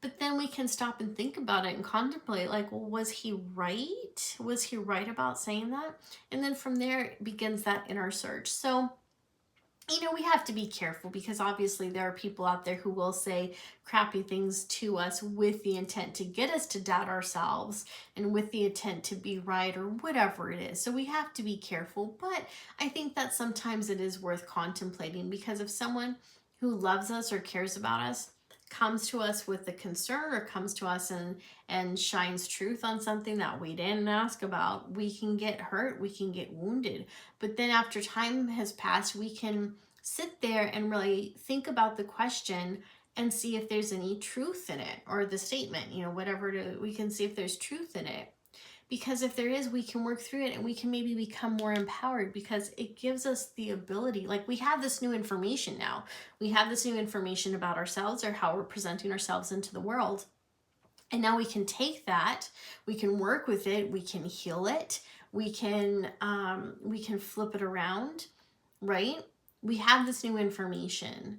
But then we can stop and think about it and contemplate, like, well, was he right? Was he right about saying that? And then from there it begins that inner search. So, you know, we have to be careful because obviously there are people out there who will say crappy things to us with the intent to get us to doubt ourselves and with the intent to be right or whatever it is. So we have to be careful, but I think that sometimes it is worth contemplating, because if someone who loves us or cares about us comes to us with a concern or comes to us and shines truth on something that we didn't ask about, we can get hurt, we can get wounded. But then after time has passed, we can sit there and really think about the question and see if there's any truth in it, or the statement, you know, whatever we can see if there's truth in it. Because if there is, we can work through it and we can maybe become more empowered, because it gives us the ability, like, we have this new information now. We have this new information about ourselves, or how we're presenting ourselves into the world. And now we can take that, we can work with it, we can heal it, we can flip it around, right? We have this new information.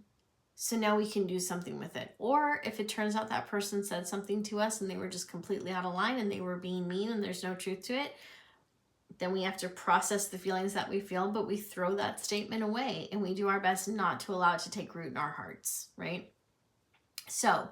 So now we can do something with it. Or if it turns out that person said something to us and they were just completely out of line and they were being mean and there's no truth to it, then we have to process the feelings that we feel, but we throw that statement away and we do our best not to allow it to take root in our hearts, right? So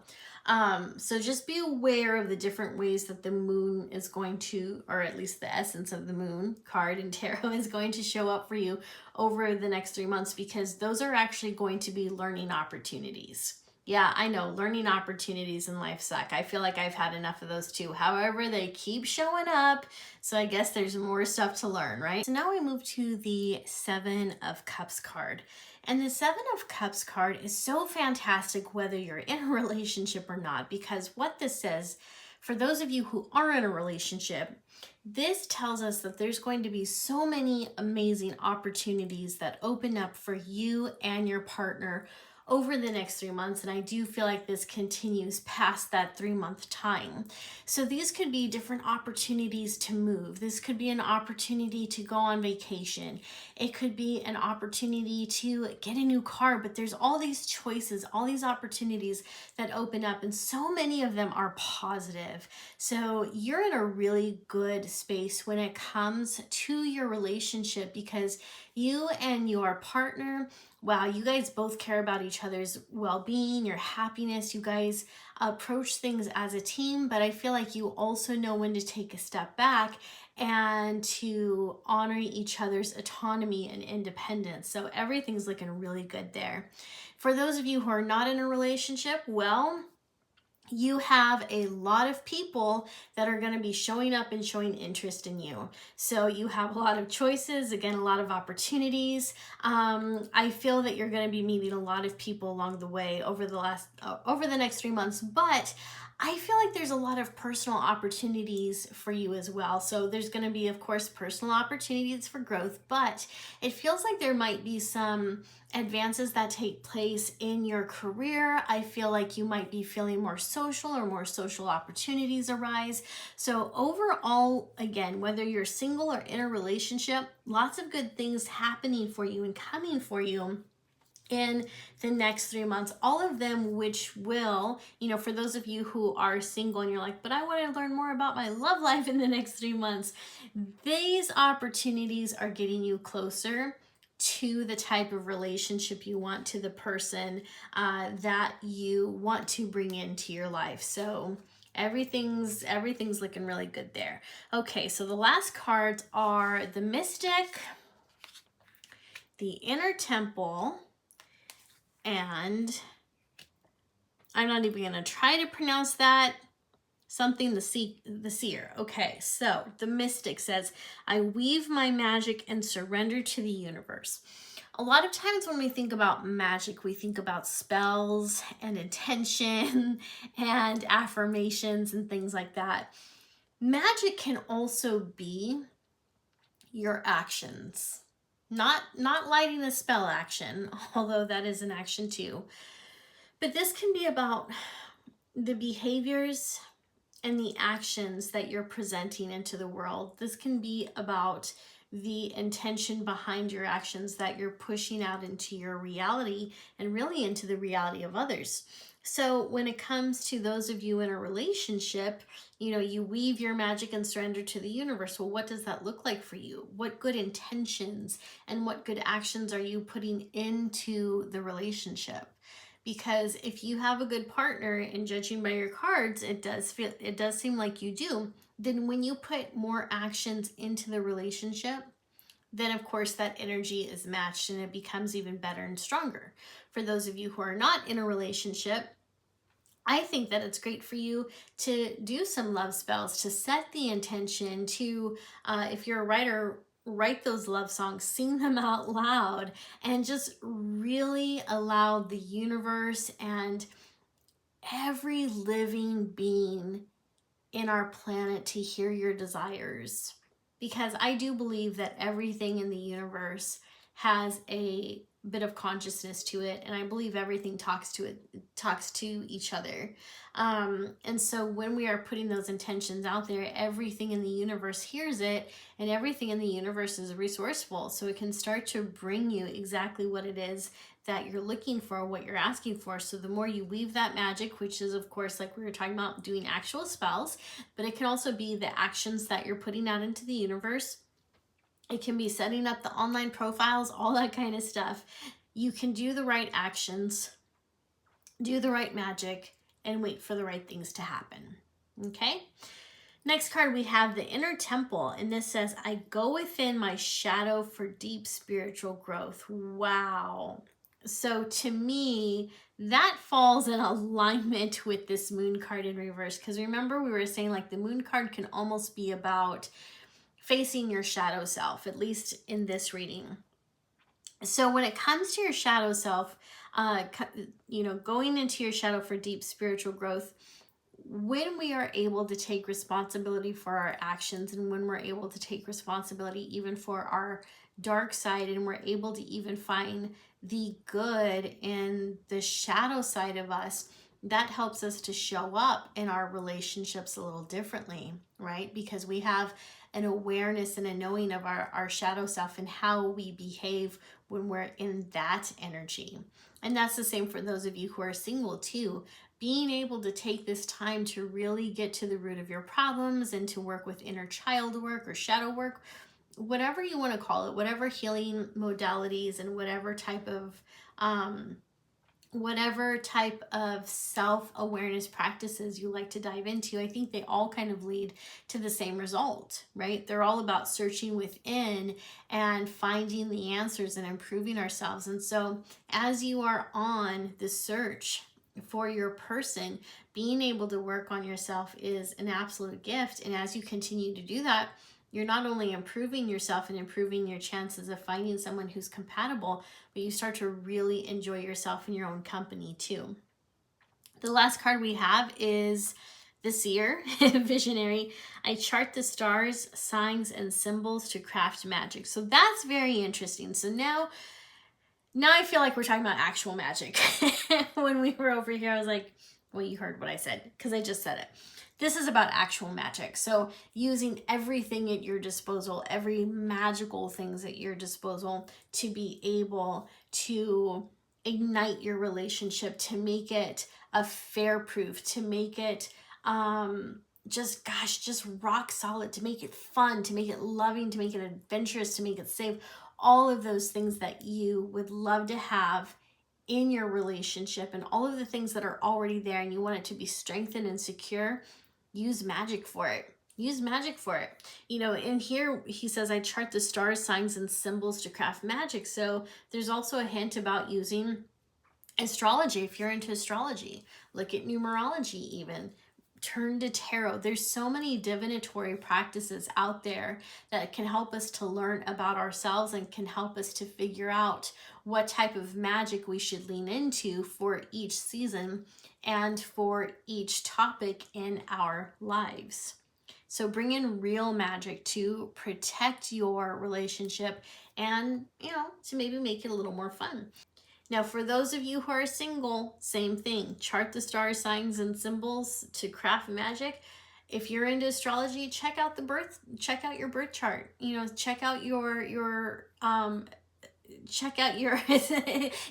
just be aware of the different ways that the moon is going to, or at least the essence of the moon card in tarot is going to show up for you over the next 3 months, because those are actually going to be learning opportunities. Yeah, I know, learning opportunities in life suck. I feel like I've had enough of those too. However, they keep showing up, so I guess there's more stuff to learn, right? So now we move to the Seven of Cups card. And the Seven of Cups card is so fantastic whether you're in a relationship or not, because what this says, for those of you who are in a relationship, this tells us that there's going to be so many amazing opportunities that open up for you and your partner over the next 3 months. And I do feel like this continues past that 3-month time. So these could be different opportunities to move. This could be an opportunity to go on vacation. It could be an opportunity to get a new car, but there's all these choices, all these opportunities that open up, and so many of them are positive. So you're in a really good space when it comes to your relationship, because you and your partner, wow, you guys both care about each other's well-being, your happiness. You guys approach things as a team, but I feel like you also know when to take a step back and to honor each other's autonomy and independence. So everything's looking really good there. For those of you who are not in a relationship, well, you have a lot of people that are going to be showing up and showing interest in you. So you have a lot of choices, again, a lot of opportunities. I feel that you're going to be meeting a lot of people along the way over the next 3 months, but I feel like there's a lot of personal opportunities for you as well. So there's going to be, of course, personal opportunities for growth, but it feels like there might be some advances that take place in your career. I feel like you might be feeling more social, or more social opportunities arise. So overall, again, whether you're single or in a relationship, lots of good things happening for you and coming for you in the next 3 months, all of them which will, for those of you who are single and you're like, but I want to learn more about my love life in the next 3 months, these opportunities are getting you closer to the type of relationship you want, to the person that you want to bring into your life. So everything's looking really good there. Okay, so the last cards are the Mystic, the Inner Temple, and I'm not even going to try to pronounce that. Something the seer. Okay, so the Mystic says, I weave my magic and surrender to the universe. A lot of times when we think about magic, we think about spells and intention and affirmations and things like that. Magic can also be your actions. Not lighting a spell action, although that is an action too. But this can be about the behaviors and the actions that you're presenting into the world. This can be about the intention behind your actions that you're pushing out into your reality and really into the reality of others. So when it comes to those of you in a relationship, you weave your magic and surrender to the universe. Well, what does that look like for you? What good intentions and what good actions are you putting into the relationship? Because if you have a good partner, and judging by your cards, it does seem like you do, then when you put more actions into the relationship, then of course that energy is matched and it becomes even better and stronger. For those of you who are not in a relationship, I think that it's great for you to do some love spells, to set the intention, to, if you're a writer, write those love songs, sing them out loud, and just really allow the universe and every living being in our planet to hear your desires. Because I do believe that everything in the universe has a bit of consciousness to it, and I believe everything talks to each other. And so when we are putting those intentions out there, everything in the universe hears it, and everything in the universe is resourceful, so it can start to bring you exactly what it is that you're looking for, what you're asking for. So the more you weave that magic, which is of course, like we were talking about, doing actual spells, but it can also be the actions that you're putting out into the universe. It can be setting up the online profiles, all that kind of stuff. You can do the right actions, do the right magic, and wait for the right things to happen. Okay? Next card, we have the Inner Temple, and this says, I go within my shadow for deep spiritual growth. Wow. So to me, that falls in alignment with this Moon card in reverse, because remember we were saying like the Moon card can almost be about facing your shadow self, at least in this reading. So when it comes to your shadow self, going into your shadow for deep spiritual growth, when we are able to take responsibility for our actions, and when we're able to take responsibility even for our dark side, and we're able to even find the good in the shadow side of us, that helps us to show up in our relationships a little differently, right? Because we have an awareness and a knowing of our shadow self and how we behave when we're in that energy. And that's the same for those of you who are single too. Being able to take this time to really get to the root of your problems and to work with inner child work or shadow work, whatever you want to call it, whatever healing modalities and whatever type of self-awareness practices you like to dive into, I think they all kind of lead to the same result, right? They're all about searching within and finding the answers and improving ourselves. And so as you are on the search for your person, being able to work on yourself is an absolute gift. And as you continue to do that, you're not only improving yourself and improving your chances of finding someone who's compatible, but you start to really enjoy yourself in your own company too. The last card we have is the Seer, Visionary. I chart the stars, signs, and symbols to craft magic. So that's very interesting. So now I feel like we're talking about actual magic. When we were over here, I was like, well, you heard what I said, because I just said it. This is about actual magic. So using everything at your disposal, every magical things at your disposal to be able to ignite your relationship, to make it a fair proof, to make it just rock solid, to make it fun, to make it loving, to make it adventurous, to make it safe. All of those things that you would love to have in your relationship, and all of the things that are already there and you want it to be strengthened and secure, use magic for it. Use magic for it. In here he says, I chart the stars, signs, and symbols to craft magic. So there's also a hint about using astrology. If you're into astrology, look at numerology even. Turn to tarot. There's so many divinatory practices out there that can help us to learn about ourselves and can help us to figure out what type of magic we should lean into for each season and for each topic in our lives. So bring in real magic to protect your relationship and, to maybe make it a little more fun. Now, for those of you who are single, same thing. Chart the star signs and symbols to craft magic. If you're into astrology, check out your birth chart. Check out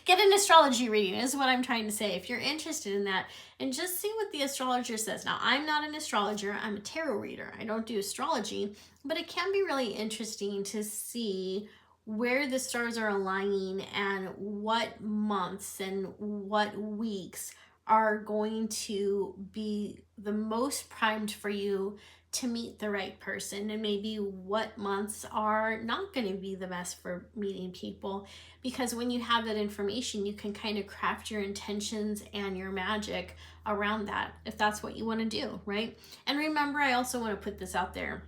get an astrology reading is what I'm trying to say. If you're interested in that, and just see what the astrologer says. Now, I'm not an astrologer. I'm a tarot reader. I don't do astrology, but it can be really interesting to see where the stars are aligning and what months and what weeks are going to be the most primed for you to meet the right person, and maybe what months are not going to be the best for meeting people. Because when you have that information, you can kind of craft your intentions and your magic around that, if that's what you want to do, right? And remember, I also want to put this out there.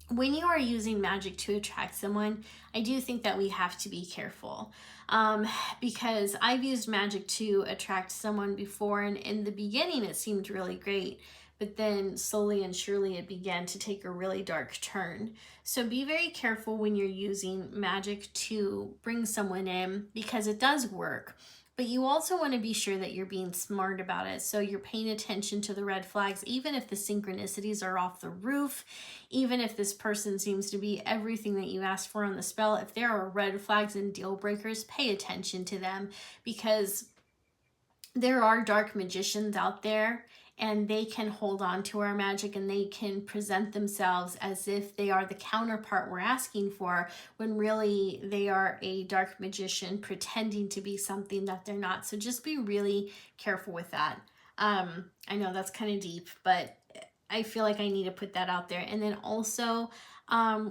When you are using magic to attract someone, I do think that we have to be careful, because I've used magic to attract someone before, and in the beginning it seemed really great. but then slowly and surely it began to take a really dark turn. So be very careful when you're using magic to bring someone in, because it does work. But you also want to be sure that you're being smart about it. So you're paying attention to the red flags, even if the synchronicities are off the roof, even if this person seems to be everything that you asked for on the spell. If there are red flags and deal breakers, pay attention to them, because there are dark magicians out there, and they can hold on to our magic, and they can present themselves as if they are the counterpart we're asking for, when really they are a dark magician pretending to be something that they're not. So just be really careful with that. I know that's kind of deep, but I feel like I need to put that out there. And then also,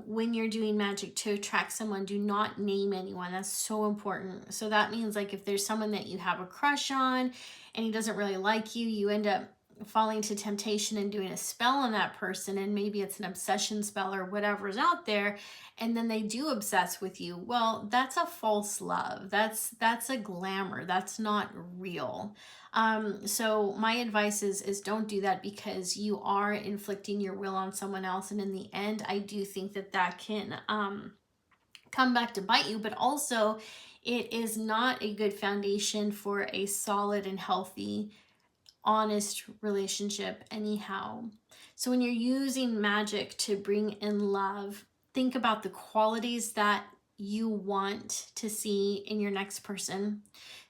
when you're doing magic to attract someone, do not name anyone. That's so important. So that means, like, if there's someone that you have a crush on and he doesn't really like you, you end up falling to temptation and doing a spell on that person, and maybe it's an obsession spell or whatever's out there, and then they do obsess with you. Well, that's a false love. That's a glamour. That's not real. So my advice is don't do that, because you are inflicting your will on someone else, and in the end, I do think that can come back to bite you. But also, it is not a good foundation for a solid and healthy, honest relationship anyhow. So when you're using magic to bring in love, think about the qualities that you want to see in your next person.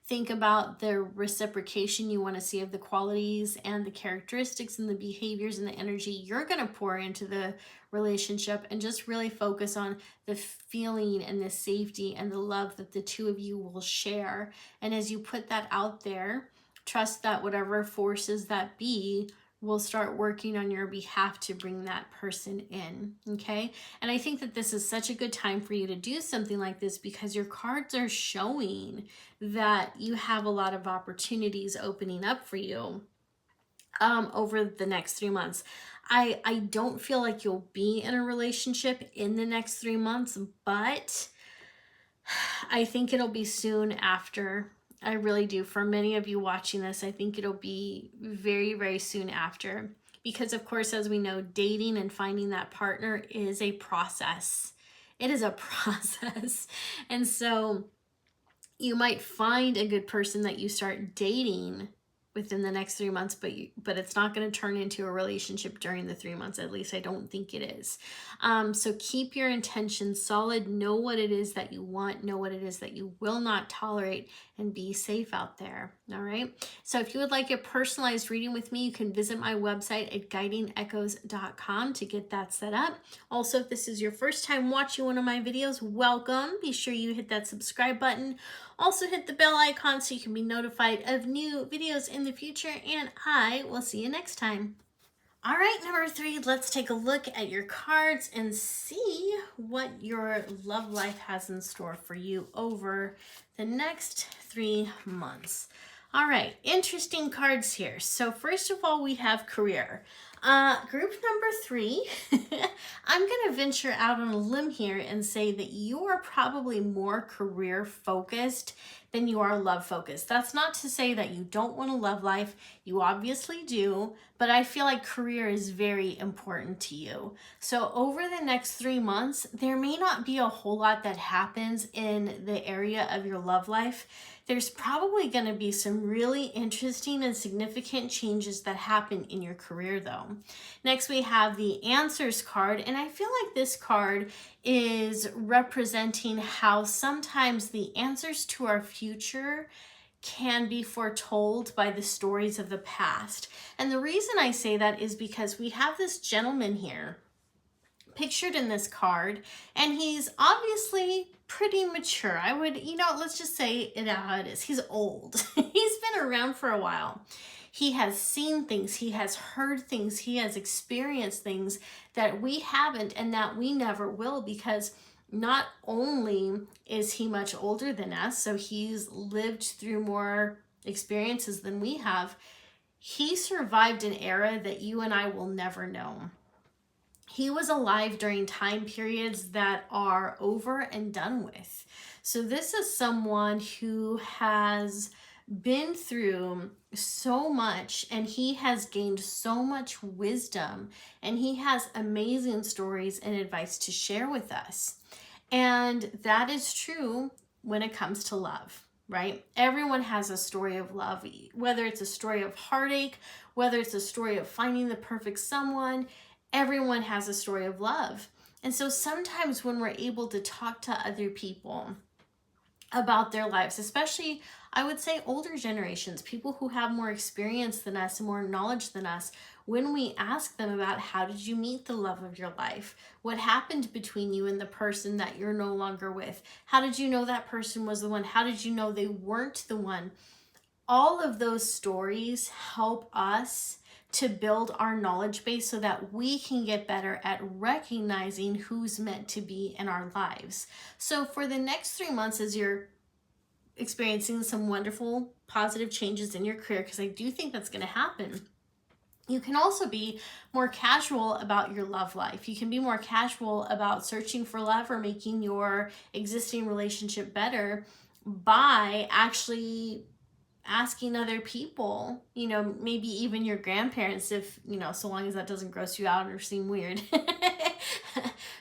Think about the reciprocation you want to see of the qualities and the characteristics and the behaviors and the energy you're going to pour into the relationship, and just really focus on the feeling and the safety and the love that the two of you will share. And as you put that out there, trust that whatever forces that be will start working on your behalf to bring that person in, okay? And I think that this is such a good time for you to do something like this, because your cards are showing that you have a lot of opportunities opening up for you over the next 3 months. I don't feel like you'll be in a relationship in the next 3 months, but I think it'll be soon after. I really do. For many of you watching this, I think it'll be very, very soon after. Because, of course, as we know, dating and finding that partner is a process. It is a process. And so you might find a good person that you start dating within the next 3 months, but it's not going to turn into a relationship during the 3 months. At least I don't think it is. So keep your intentions solid. Know what it is that you want. Know what it is that you will not tolerate, and be safe out there. All right. So if you would like a personalized reading with me, you can visit my website at guidingechoes.com to get that set up. Also, if this is your first time watching one of my videos, welcome. Be sure you hit that subscribe button. Also hit the bell icon so you can be notified of new videos in the future, and I will see you next time. All right, number 3, let's take a look at your cards and see what your love life has in store for you over the next 3 months. All right, interesting cards here. So first of all, we have career. Group number 3, I'm going to venture out on a limb here and say that you are probably more career focused than you are love focused. That's not to say that you don't want a love life. You obviously do, but I feel like career is very important to you. So over the next 3 months, there may not be a whole lot that happens in the area of your love life. There's probably going to be some really interesting and significant changes that happen in your career though. Next, we have the Answers card, and I feel like this card is representing how sometimes the answers to our future can be foretold by the stories of the past. And the reason I say that is because we have this gentleman here pictured in this card, and he's obviously pretty mature. I would, let's just say it how it is. He's old. He's been around for a while. He has seen things, he has heard things, he has experienced things that we haven't and that we never will, because not only is he much older than us, so he's lived through more experiences than we have, he survived an era that you and I will never know. He was alive during time periods that are over and done with. So this is someone who has been through so much, and he has gained so much wisdom, and he has amazing stories and advice to share with us. And that is true when it comes to love, right? Everyone has a story of love, whether it's a story of heartache, whether it's a story of finding the perfect someone, everyone has a story of love. And so sometimes when we're able to talk to other people about their lives, especially I would say older generations, people who have more experience than us and more knowledge than us, when we ask them about how did you meet the love of your life? What happened between you and the person that you're no longer with? How did you know that person was the one? How did you know they weren't the one? All of those stories help us to build our knowledge base so that we can get better at recognizing who's meant to be in our lives. So for the next 3 months, as you're experiencing some wonderful positive changes in your career, because I do think that's going to happen, you can also be more casual about your love life. You can be more casual about searching for love or making your existing relationship better by actually asking other people, maybe even your grandparents, if, so long as that doesn't gross you out or seem weird.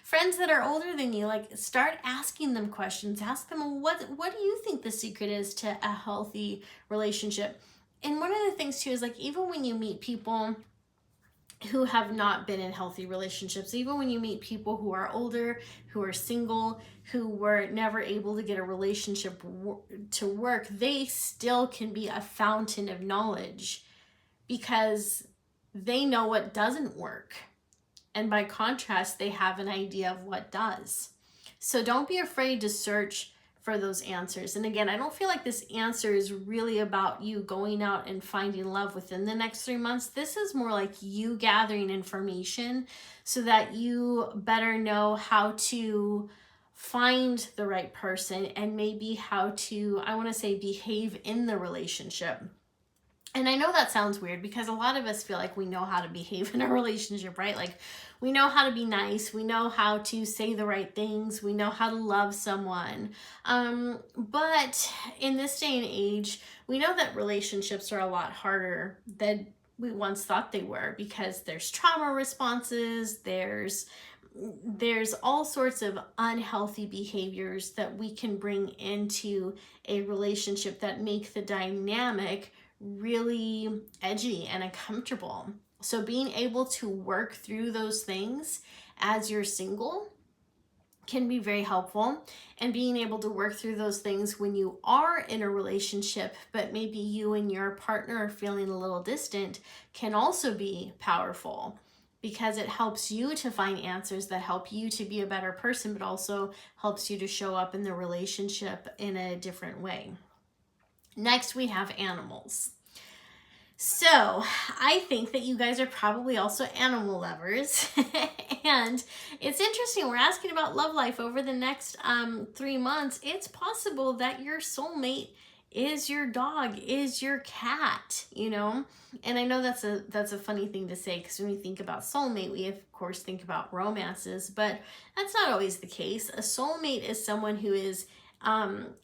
Friends that are older than you, like, start asking them questions. Ask them, what do you think the secret is to a healthy relationship? And one of the things too is, like, even when you meet people who have not been in healthy relationships, even when you meet people who are older, who are single, who were never able to get a relationship to work, they still can be a fountain of knowledge because they know what doesn't work. And by contrast, they have an idea of what does. So don't be afraid to search for those answers. And again, I don't feel like this answer is really about you going out and finding love within the next 3 months. This is more like you gathering information so that you better know how to find the right person and maybe how to, I want to say, behave in the relationship. And I know that sounds weird because a lot of us feel like we know how to behave in a relationship, right? Like, we know how to be nice. We know how to say the right things. We know how to love someone. But in this day and age, we know that relationships are a lot harder than we once thought they were because there's trauma responses, there's all sorts of unhealthy behaviors that we can bring into a relationship that make the dynamic really edgy and uncomfortable. So being able to work through those things as you're single can be very helpful, and being able to work through those things when you are in a relationship, but maybe you and your partner are feeling a little distant, can also be powerful because it helps you to find answers that help you to be a better person, but also helps you to show up in the relationship in a different way. Next, we have animals. So I think that you guys are probably also animal lovers. And it's interesting, we're asking about love life over the next 3 months. It's possible that your soulmate is your dog, is your cat, And I know that's a funny thing to say because when we think about soulmate, we of course think about romances, but that's not always the case. A soulmate is someone who is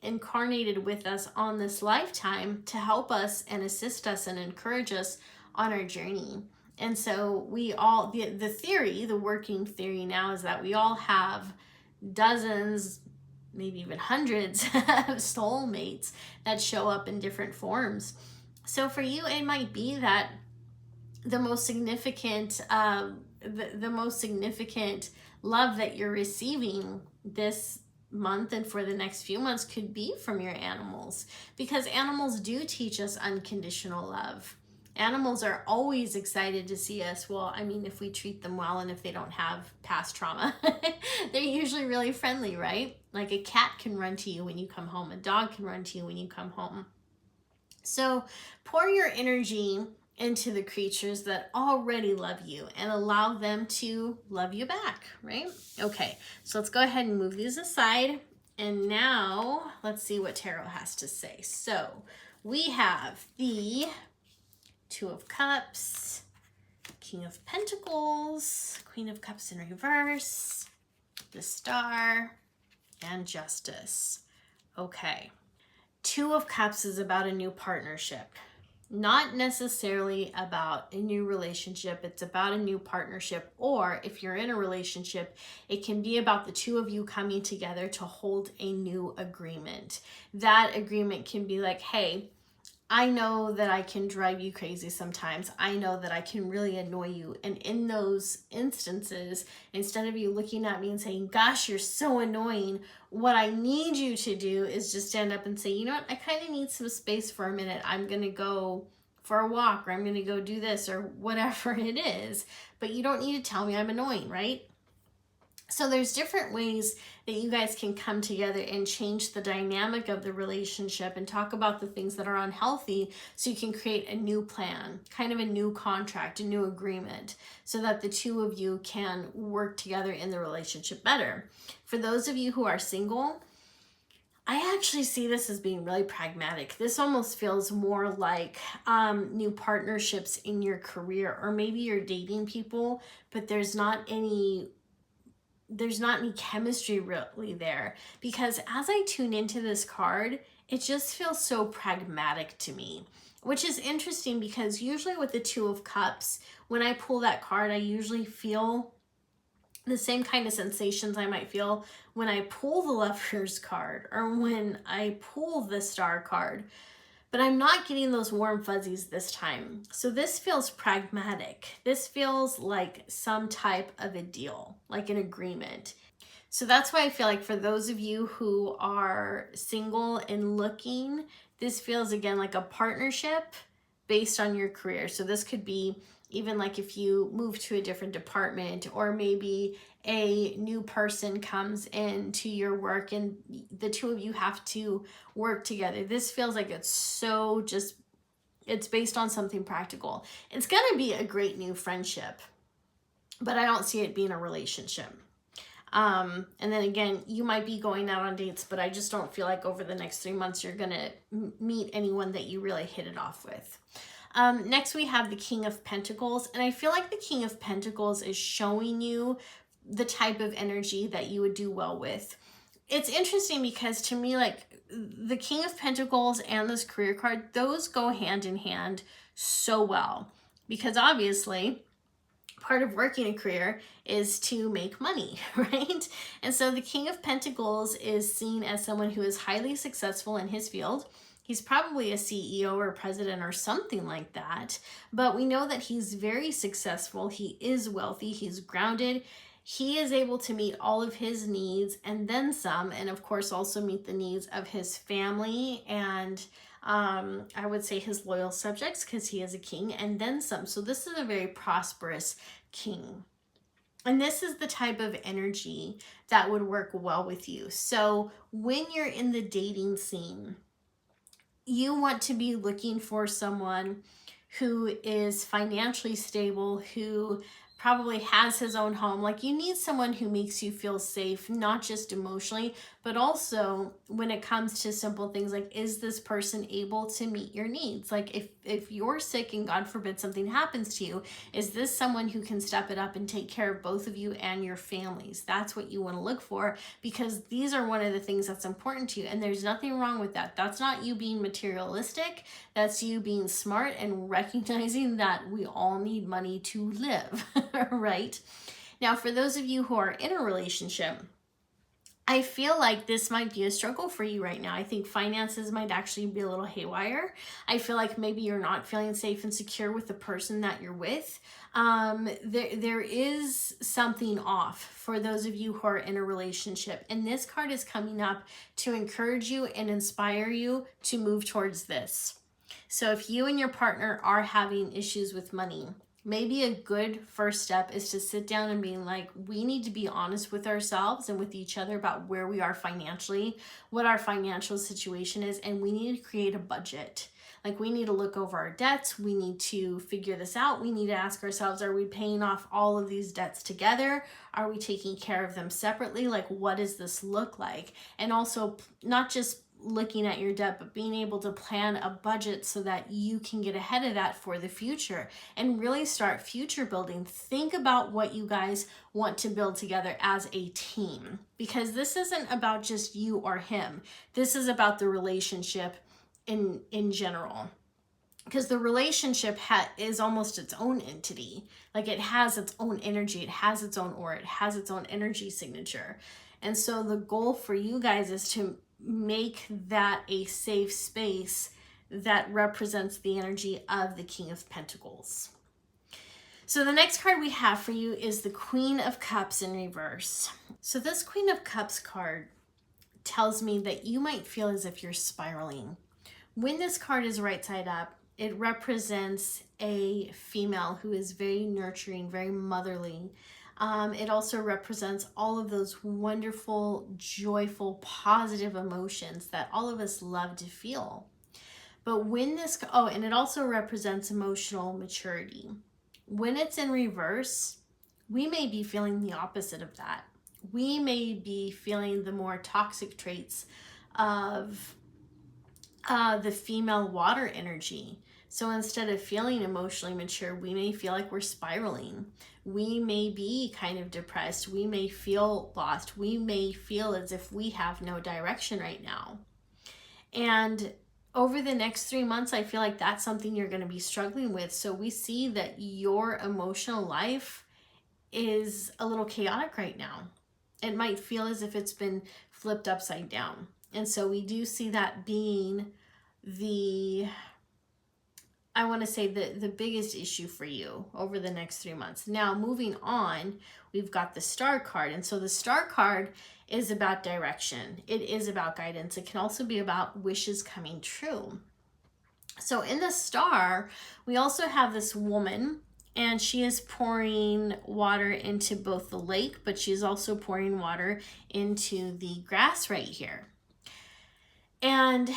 incarnated with us on this lifetime to help us and assist us and encourage us on our journey. And so we all, the theory, the working theory now is that we all have dozens, maybe even hundreds of soulmates that show up in different forms. So for you, it might be that the most significant, the most significant love that you're receiving this month and for the next few months could be from your animals, because animals do teach us unconditional love. Animals are always excited to see us. Well, I mean, if we treat them well and if they don't have past trauma, they're usually really friendly, right? Like a cat can run to you when you come home. A dog can run to you when you come home. So pour your energy into the creatures that already love you and allow them to love you back, right? Okay, so let's go ahead and move these aside. And now let's see what tarot has to say. So we have the Two of Cups, King of Pentacles, Queen of Cups in reverse, the Star, and Justice. Okay. Two of Cups is about a new partnership. Not necessarily about a new relationship, it's about a new partnership. Or if you're in a relationship, it can be about the two of you coming together to hold a new agreement. That agreement can be like, hey, I know that I can drive you crazy sometimes. I know that I can really annoy you. And in those instances, instead of you looking at me and saying, gosh, you're so annoying, what I need you to do is just stand up and say, you know what, I kind of need some space for a minute. I'm going to go for a walk, or I'm going to go do this, or whatever it is. But you don't need to tell me I'm annoying, right? So there's different ways that you guys can come together and change the dynamic of the relationship and talk about the things that are unhealthy, so you can create a new plan, kind of a new contract, a new agreement, so that the two of you can work together in the relationship better. For those of you who are single, I actually see this as being really pragmatic. This almost feels more like new partnerships in your career, or maybe you're dating people, but there's not any chemistry really there. Because as I tune into this card, it just feels so pragmatic to me, which is interesting because usually with the Two of Cups, when I pull that card, I usually feel the same kind of sensations I might feel when I pull the Lovers card or when I pull the Star card. But I'm not getting those warm fuzzies this time. So this feels pragmatic. This feels like some type of a deal, like an agreement. So that's why I feel like for those of you who are single and looking, this feels again like a partnership based on your career. So this could be even like if you move to a different department, or maybe a new person comes into your work and the two of you have to work together. This feels like it's based on something practical. It's going to be a great new friendship, but I don't see it being a relationship. And then again, you might be going out on dates, but I just don't feel like over the next 3 months you're going to meet anyone that you really hit it off with. Next we have the King of Pentacles, and I feel like the King of Pentacles is showing you the type of energy that you would do well with. It's interesting because to me, like the King of Pentacles and this career card, those go hand in hand so well, because obviously part of working a career is to make money, right? And so the King of Pentacles is seen as someone who is highly successful in his field. He's probably a CEO or president or something like that, but we know that he's very successful. He is wealthy, he's grounded. He is able to meet all of his needs and then some, and of course also meet the needs of his family and I would say his loyal subjects, because he is a king, and then some. So this is a very prosperous king. And this is the type of energy that would work well with you. So when you're in the dating scene, you want to be looking for someone who is financially stable, who probably has his own home. Like you need someone who makes you feel safe, not just emotionally, but also when it comes to simple things like, is this person able to meet your needs? Like if you're sick and God forbid something happens to you, is this someone who can step it up and take care of both of you and your families? That's what you want to look for, because these are one of the things that's important to you. And there's nothing wrong with that. That's not you being materialistic. That's you being smart and recognizing that we all need money to live, right? Now, for those of you who are in a relationship, I feel like this might be a struggle for you right now. I think finances might actually be a little haywire. I feel like maybe you're not feeling safe and secure with the person that you're with. There is something off for those of you who are in a relationship. And this card is coming up to encourage you and inspire you to move towards this. So if you and your partner are having issues with money, maybe a good first step is to sit down and be like, we need to be honest with ourselves and with each other about where we are financially, what our financial situation is, and we need to create a budget. Like we need to look over our debts. We need to figure this out. We need to ask ourselves, are we paying off all of these debts together? Are we taking care of them separately? Like, what does this look like? And also not just looking at your debt, but being able to plan a budget so that you can get ahead of that for the future and really start future building. Think about what you guys want to build together as a team, because this isn't about just you or him. This is about the relationship in general. Because the relationship is almost its own entity. Like, it has its own energy, it has its own aura, it has its own energy signature. And so the goal for you guys is to make that a safe space that represents the energy of the King of Pentacles. So the next card we have for you is the Queen of Cups in reverse. So this Queen of Cups card tells me that you might feel as if you're spiraling. When this card is right side up, it represents a female who is very nurturing, very motherly. It also represents all of those wonderful, joyful, positive emotions that all of us love to feel. But when this, and it also represents emotional maturity. When it's in reverse, we may be feeling the opposite of that. We may be feeling the more toxic traits of the female water energy. So instead of feeling emotionally mature, we may feel like we're spiraling. We may be kind of depressed. We may feel lost. We may feel as if we have no direction right now. And over the next 3 months, I feel like that's something you're going to be struggling with. So we see that your emotional life is a little chaotic right now. It might feel as if it's been flipped upside down. And so we do see that being the biggest issue for you over the next 3 months. Now, moving on, we've got the Star card. And so the Star card is about direction. It is about guidance. It can also be about wishes coming true. So in the Star, we also have this woman, and she is pouring water into both the lake, but she's also pouring water into the grass right here. And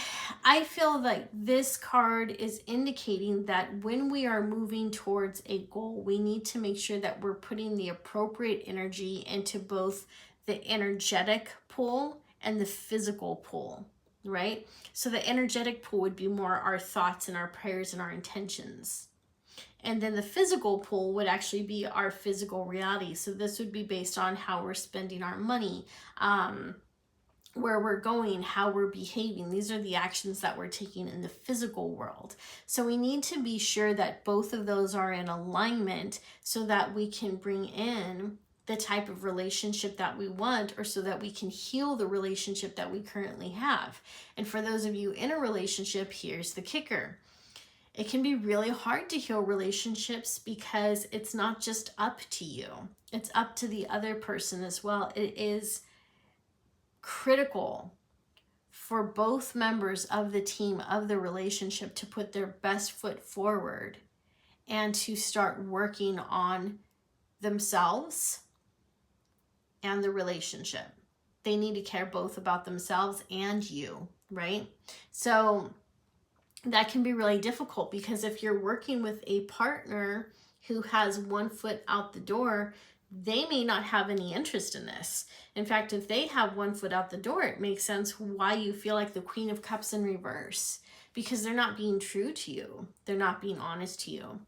I feel like this card is indicating that when we are moving towards a goal, we need to make sure that we're putting the appropriate energy into both the energetic pull and the physical pull, right? So the energetic pull would be more our thoughts and our prayers and our intentions. And then the physical pull would actually be our physical reality. So this would be based on how we're spending our money, where we're going, how we're behaving. These are the actions that we're taking in the physical world. So we need to be sure that both of those are in alignment so that we can bring in the type of relationship that we want, or so that we can heal the relationship that we currently have. And for those of you in a relationship, here's the kicker. It can be really hard to heal relationships because it's not just up to you. It's up to the other person as well. It is critical for both members of the team, of the relationship, to put their best foot forward and to start working on themselves and the relationship. They need to care both about themselves and you, right? So that can be really difficult, because if you're working with a partner who has one foot out the door, they may not have any interest in this. In fact, if they have one foot out the door, it makes sense why you feel like the Queen of Cups in reverse, because they're not being true to you. They're not being honest to you.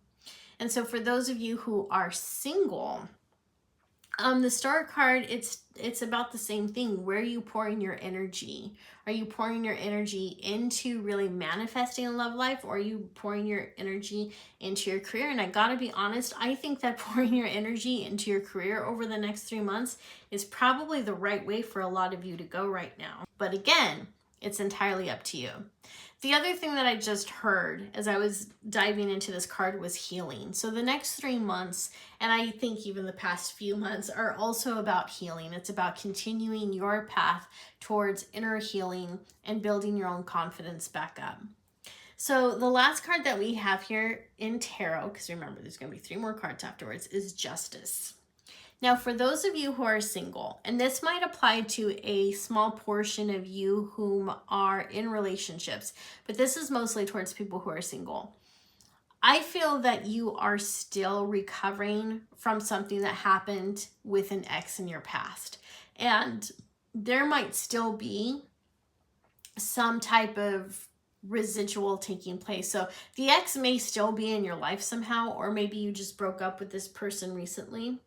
And so for those of you who are single, the Star card, it's about the same thing. Where are you pouring your energy? Are you pouring your energy into really manifesting a love life, or are you pouring your energy into your career? And I gotta be honest, I think that pouring your energy into your career over the next 3 months is probably the right way for a lot of you to go right now. But again, it's entirely up to you. The other thing that I just heard as I was diving into this card was healing. So the next 3 months, and I think even the past few months, are also about healing. It's about continuing your path towards inner healing and building your own confidence back up. So the last card that we have here in tarot, because remember there's going to be 3 more cards afterwards, is Justice. Now, for those of you who are single, and this might apply to a small portion of you whom are in relationships, but this is mostly towards people who are single. I feel that you are still recovering from something that happened with an ex in your past. And there might still be some type of residual taking place. So the ex may still be in your life somehow, or maybe you just broke up with this person recently.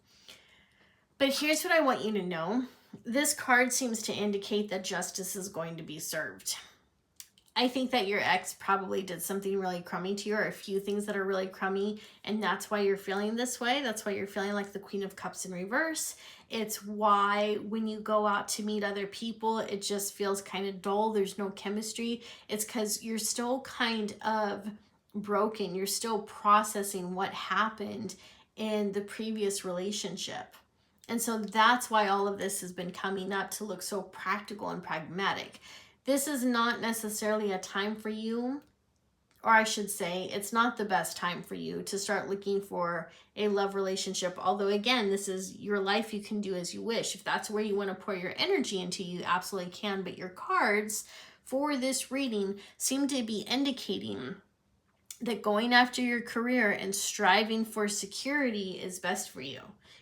But here's what I want you to know. This card seems to indicate that justice is going to be served. I think that your ex probably did something really crummy to you, or a few things that are really crummy, and that's why you're feeling this way. That's why you're feeling like the Queen of Cups in reverse. It's why when you go out to meet other people, it just feels kind of dull. There's no chemistry. It's because you're still kind of broken. You're still processing what happened in the previous relationship. And so that's why all of this has been coming up to look so practical and pragmatic. This is not necessarily a time for you, or I should say, it's not the best time for you to start looking for a love relationship. Although, again, this is your life. You can do as you wish. If that's where you want to pour your energy into, you absolutely can. But your cards for this reading seem to be indicating that going after your career and striving for security is best for you.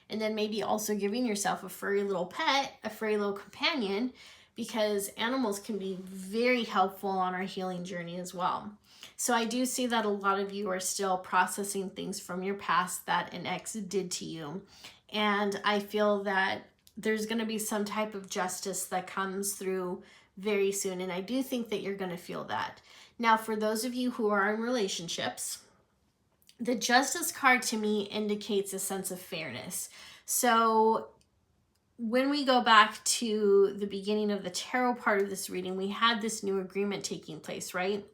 And then maybe also giving yourself a furry little pet, a furry little companion, because animals can be very helpful on our healing journey as well. So I do see that a lot of you are still processing things from your past that an ex did to you. And I feel that there's going to be some type of justice that comes through very soon. And I do think that you're going to feel that. Now, for those of you who are in relationships, the Justice card to me indicates a sense of fairness. So when we go back to the beginning of the tarot part of this reading, we had this new agreement taking place, right?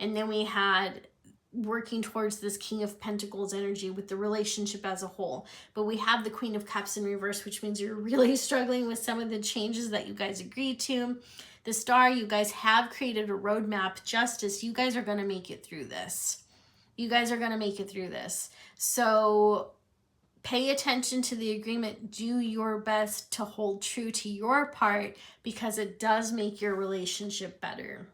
And then we had working towards this King of Pentacles energy with the relationship as a whole. But we have the Queen of Cups in reverse, which means you're really struggling with some of the changes that you guys agreed to. The Star, you guys have created a roadmap. Justice, you guys are going to make it through this. You guys are going to make it through this. So pay attention to the agreement. Do your best to hold true to your part, because it does make your relationship better.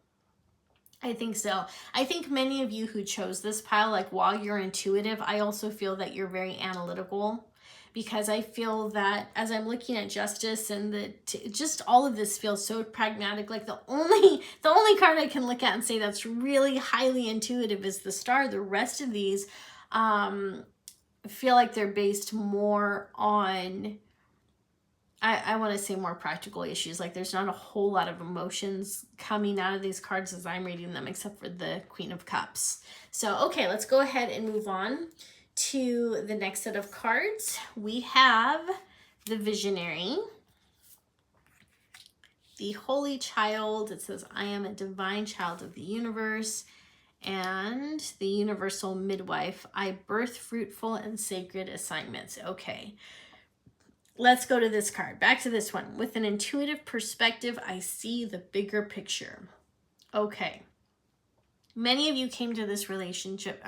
I think so. I think many of you who chose this pile, like while you're intuitive, I also feel that you're very analytical, because I feel that as I'm looking at justice and just all of this feels so pragmatic. Like the only card I can look at and say that's really highly intuitive is the Star. The rest of these feel like they're based more on, I want to say more practical issues. Like there's not a whole lot of emotions coming out of these cards as I'm reading them, except for the Queen of Cups. So, okay, let's go ahead and move on to the next set of cards. We have the Visionary, the Holy Child. It says, I am a divine child of the universe. And the Universal Midwife, I birth fruitful and sacred assignments. Okay, let's go to this card. Back to this one. With an intuitive perspective, I see the bigger picture. Okay. Many of you came to this relationship,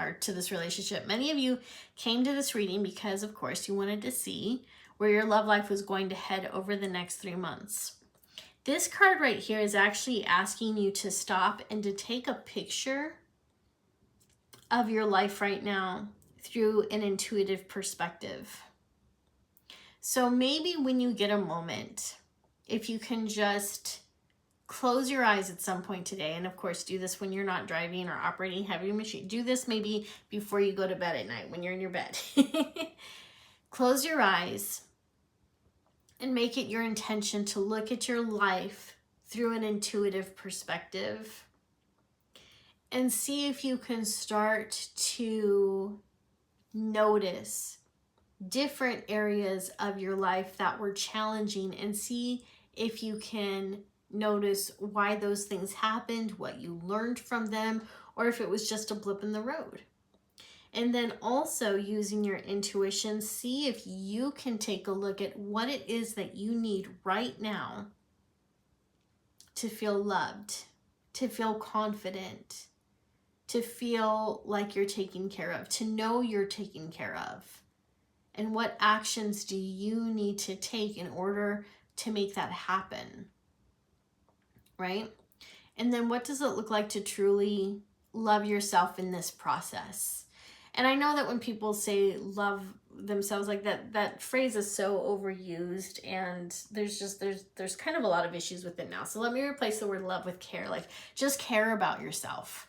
many of you came to this reading because, of course, you wanted to see where your love life was going to head over the next 3 months. This card right here is actually asking you to stop and to take a picture of your life right now through an intuitive perspective. So maybe when you get a moment, if you can just close your eyes at some point today, and of course do this when you're not driving or operating heavy machine. Do this maybe before you go to bed at night when you're in your bed. Close your eyes and make it your intention to look at your life through an intuitive perspective. And see if you can start to notice different areas of your life that were challenging, and see if you can notice why those things happened, what you learned from them, or if it was just a blip in the road. And then also using your intuition, see if you can take a look at what it is that you need right now to feel loved, to feel confident, to feel like you're taken care of, to know you're taken care of. And what actions do you need to take in order to make that happen, right? And then what does it look like to truly love yourself in this process? And I know that when people say love themselves, like that phrase is so overused, and there's kind of a lot of issues with it now. So let me replace the word love with care. Like, just care about yourself.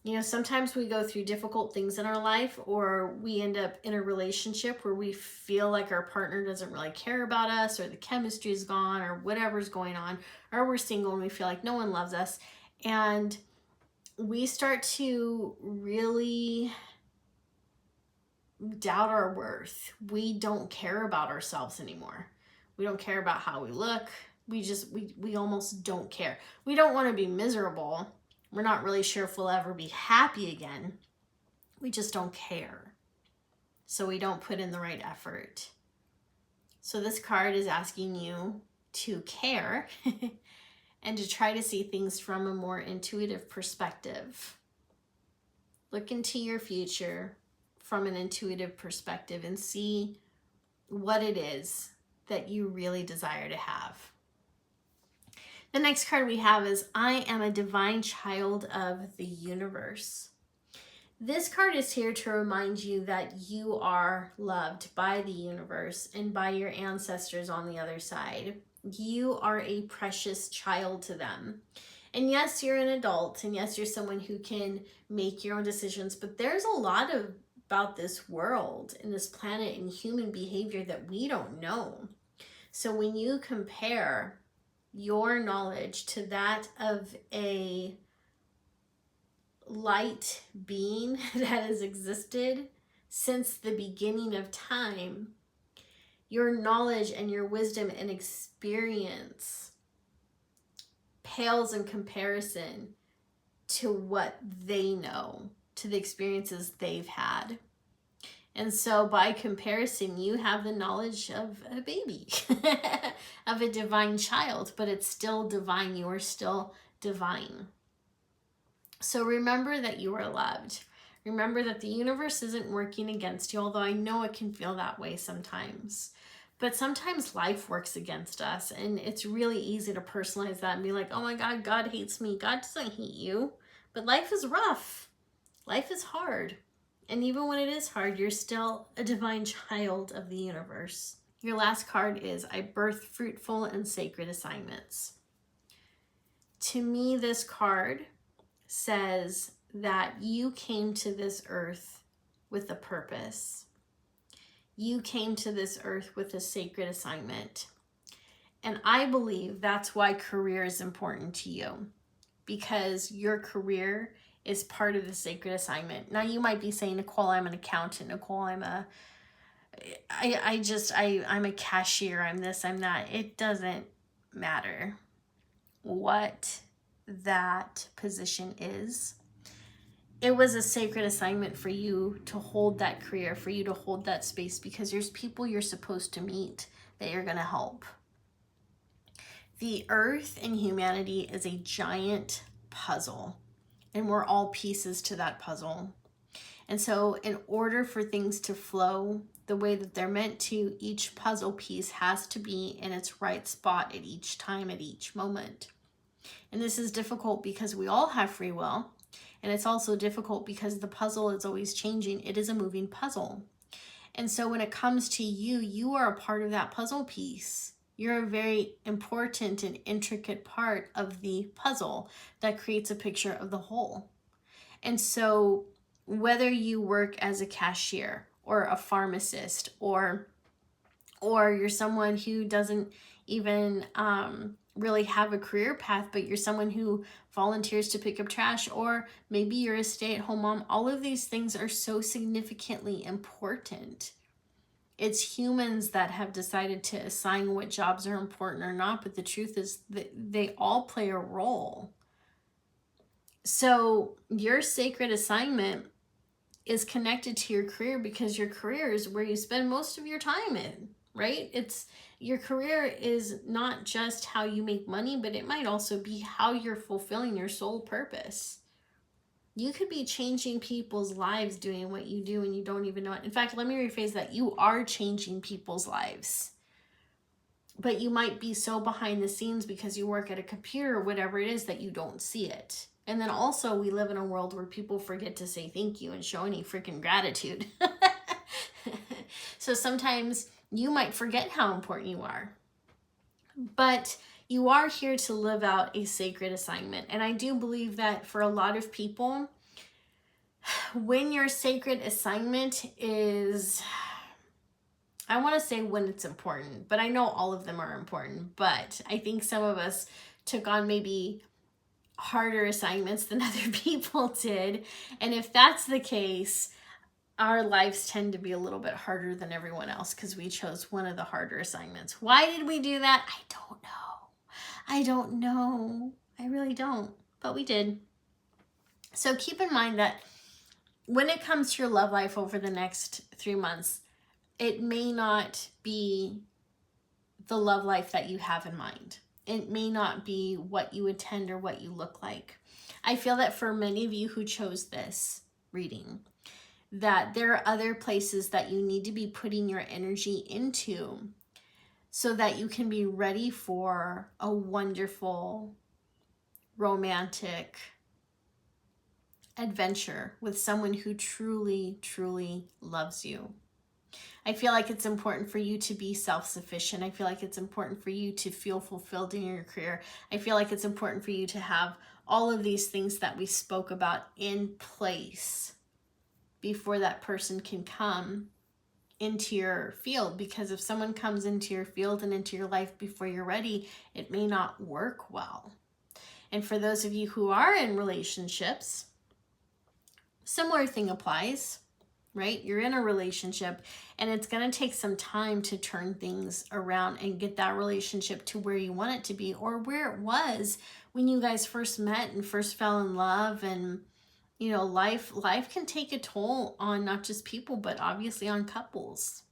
You know, sometimes we go through difficult things in our life, or we end up in a relationship where we feel like our partner doesn't really care about us, or the chemistry is gone, or whatever's going on, or we're single and we feel like no one loves us. And we start to really doubt our worth. We don't care about ourselves anymore. We don't care about how we look. We almost don't care. We don't want to be miserable. We're not really sure if we'll ever be happy again. We just don't care. So we don't put in the right effort. So this card is asking you to care and to try to see things from a more intuitive perspective. Look into your future from an intuitive perspective and see what it is that you really desire to have. The next card we have is I am a divine child of the universe. This card is here to remind you that you are loved by the universe and by your ancestors on the other side. You are a precious child to them. And yes, you're an adult, and yes, you're someone who can make your own decisions, but there's a lot about this world and this planet and human behavior that we don't know. So when you compare your knowledge to that of a light being that has existed since the beginning of time, your knowledge and your wisdom and experience pales in comparison to what they know, to the experiences they've had. And so by comparison, you have the knowledge of a baby, of a divine child, but it's still divine. You are still divine. So remember that you are loved. Remember that the universe isn't working against you, although I know it can feel that way sometimes. But sometimes life works against us, and it's really easy to personalize that and be like, oh my God, God hates me. God doesn't hate you. But life is rough. Life is hard. And even when it is hard, you're still a divine child of the universe. Your last card is I birth fruitful and sacred assignments. To me, this card says that you came to this earth with a purpose. You came to this earth with a sacred assignment. And I believe that's why career is important to you, because your career is part of the sacred assignment. Now you might be saying, Nicole, I'm an accountant. Nicole, I'm a cashier. I'm this, I'm that. It doesn't matter what that position is. It was a sacred assignment for you to hold that career, for you to hold that space, because there's people you're supposed to meet that you're going to help. The earth and humanity is a giant puzzle, and we're all pieces to that puzzle. And so in order for things to flow the way that they're meant to, each puzzle piece has to be in its right spot at each time, at each moment. And this is difficult because we all have free will. And it's also difficult because the puzzle is always changing. It is a moving puzzle. And so when it comes to you, you are a part of that puzzle piece. You're a very important and intricate part of the puzzle that creates a picture of the whole. And so whether you work as a cashier or a pharmacist, or you're someone who doesn't even really have a career path, but you're someone who volunteers to pick up trash, or maybe you're a stay-at-home mom, all of these things are so significantly important. It's humans that have decided to assign what jobs are important or not, but the truth is that they all play a role. So your sacred assignment is connected to your career, because your career is where you spend most of your time in, right? Your career is not just how you make money, but it might also be how you're fulfilling your soul purpose. You could be changing people's lives doing what you do and you don't even know it. In fact, let me rephrase that. You are changing people's lives. But you might be so behind the scenes because you work at a computer or whatever it is that you don't see it. And then also we live in a world where people forget to say thank you and show any freaking gratitude. So sometimes you might forget how important you are. But you are here to live out a sacred assignment. And I do believe that for a lot of people, when your sacred assignment is, I want to say when it's important, but I know all of them are important. But I think some of us took on maybe harder assignments than other people did. And if that's the case, our lives tend to be a little bit harder than everyone else because we chose one of the harder assignments. Why did we do that? I don't know. I don't know. I really don't. But we did. So keep in mind that when it comes to your love life over the next 3 months, it may not be the love life that you have in mind. It may not be what you intend or what you look like. I feel that for many of you who chose this reading, that there are other places that you need to be putting your energy into so that you can be ready for a wonderful, romantic adventure with someone who truly, truly loves you. I feel like it's important for you to be self-sufficient. I feel like it's important for you to feel fulfilled in your career. I feel like it's important for you to have all of these things that we spoke about in place before that person can come into your field. Because if someone comes into your field and into your life before you're ready, it may not work well. And for those of you who are in relationships, similar thing applies, right? You're in a relationship and it's going to take some time to turn things around and get that relationship to where you want it to be, or where it was when you guys first met and first fell in love. And you know, life can take a toll on not just people, but obviously on couples.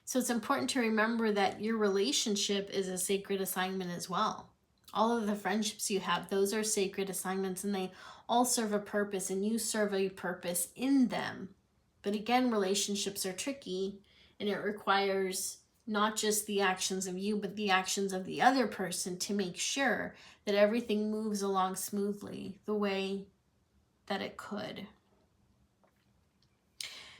So it's important to remember that your relationship is a sacred assignment as well. All of the friendships you have, those are sacred assignments, and they all serve a purpose, and you serve a purpose in them. But again, relationships are tricky, and it requires not just the actions of you, but the actions of the other person to make sure that everything moves along smoothly the way that it could.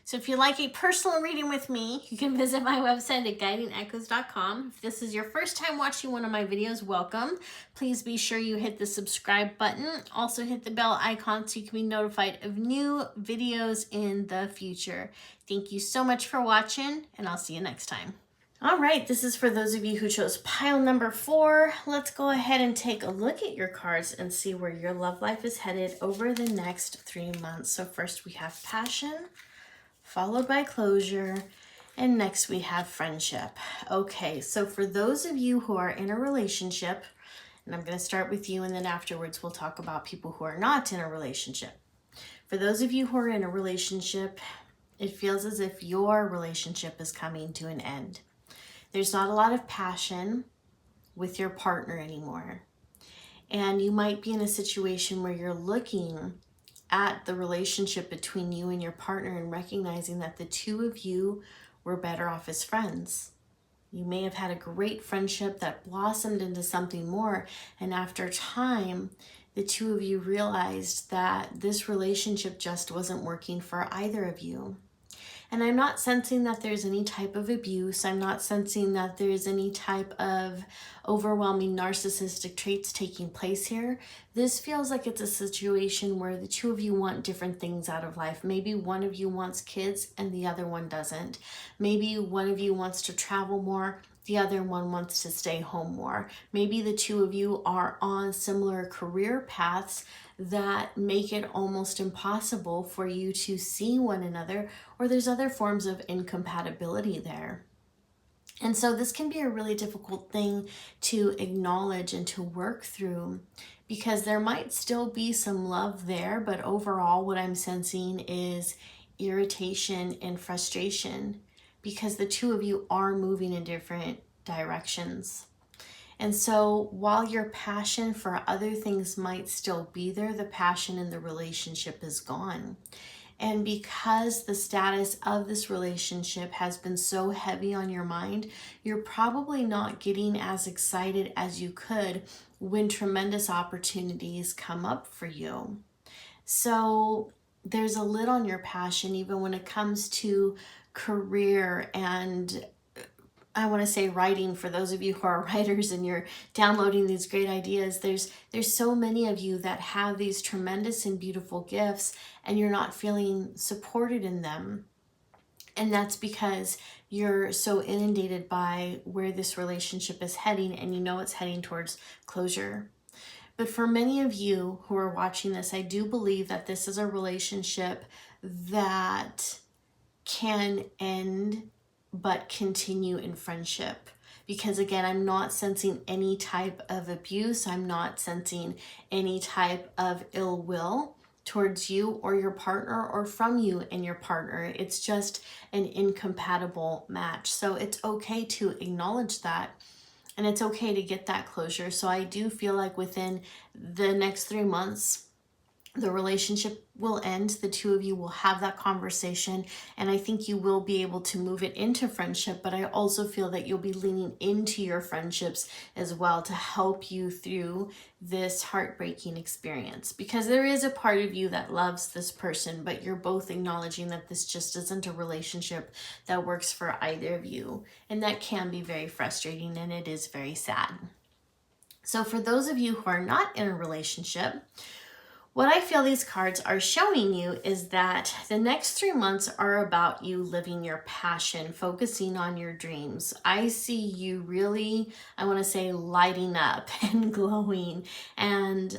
So if you'd like a personal reading with me, you can visit my website at guidingechoes.com. If this is your first time watching one of my videos, welcome. Please be sure you hit the subscribe button. Also hit the bell icon so you can be notified of new videos in the future. Thank you so much for watching, and I'll see you next time. All right, this is for those of you who chose pile number 4. Let's go ahead and take a look at your cards and see where your love life is headed over the next 3 months. So first we have passion, followed by closure, and next we have friendship. Okay, so for those of you who are in a relationship, and I'm going to start with you, and then afterwards we'll talk about people who are not in a relationship. For those of you who are in a relationship, it feels as if your relationship is coming to an end. There's not a lot of passion with your partner anymore. And you might be in a situation where you're looking at the relationship between you and your partner and recognizing that the two of you were better off as friends. You may have had a great friendship that blossomed into something more. And after time, the two of you realized that this relationship just wasn't working for either of you. And I'm not sensing that there's any type of abuse. I'm not sensing that there's any type of overwhelming narcissistic traits taking place here. This feels like it's a situation where the two of you want different things out of life. Maybe one of you wants kids and the other one doesn't. Maybe one of you wants to travel more, the other one wants to stay home more. Maybe the two of you are on similar career paths that make it almost impossible for you to see one another, or there's other forms of incompatibility there. And so this can be a really difficult thing to acknowledge and to work through, because there might still be some love there, but overall what I'm sensing is irritation and frustration, because the two of you are moving in different directions. And so while your passion for other things might still be there, the passion in the relationship is gone. And because the status of this relationship has been so heavy on your mind, you're probably not getting as excited as you could when tremendous opportunities come up for you. So there's a lid on your passion, even when it comes to career and I want to say writing. For those of you who are writers and you're downloading these great ideas, there's so many of you that have these tremendous and beautiful gifts and you're not feeling supported in them. And that's because you're so inundated by where this relationship is heading and you know it's heading towards closure. But for many of you who are watching this, I do believe that this is a relationship that can end but continue in friendship. Because again, I'm not sensing any type of abuse. I'm not sensing any type of ill will towards you or your partner or from you and your partner. It's just an incompatible match. So it's okay to acknowledge that. And it's okay to get that closure. So I do feel like within the next 3 months, the relationship will end. The two of you will have that conversation, and I think you will be able to move it into friendship. But I also feel that you'll be leaning into your friendships as well to help you through this heartbreaking experience, because there is a part of you that loves this person, but you're both acknowledging that this just isn't a relationship that works for either of you, and that can be very frustrating, and it is very sad. So for those of you who are not in a relationship, what I feel these cards are showing you is that the next 3 months are about you living your passion, focusing on your dreams. I see you really, I want to say, lighting up and glowing and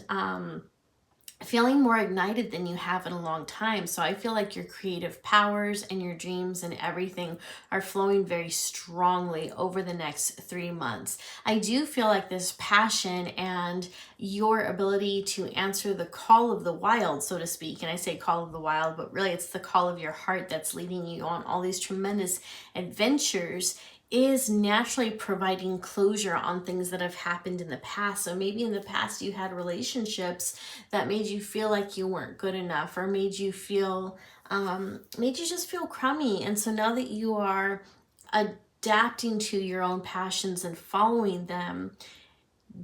feeling more ignited than you have in a long time. So I feel like your creative powers and your dreams and everything are flowing very strongly over the next 3 months. I do feel like this passion and your ability to answer the call of the wild, so to speak, and I say call of the wild, but really it's the call of your heart that's leading you on all these tremendous adventures, is naturally providing closure on things that have happened in the past. So maybe in the past you had relationships that made you feel like you weren't good enough, or made you just feel crummy. And so now that you are adapting to your own passions and following them,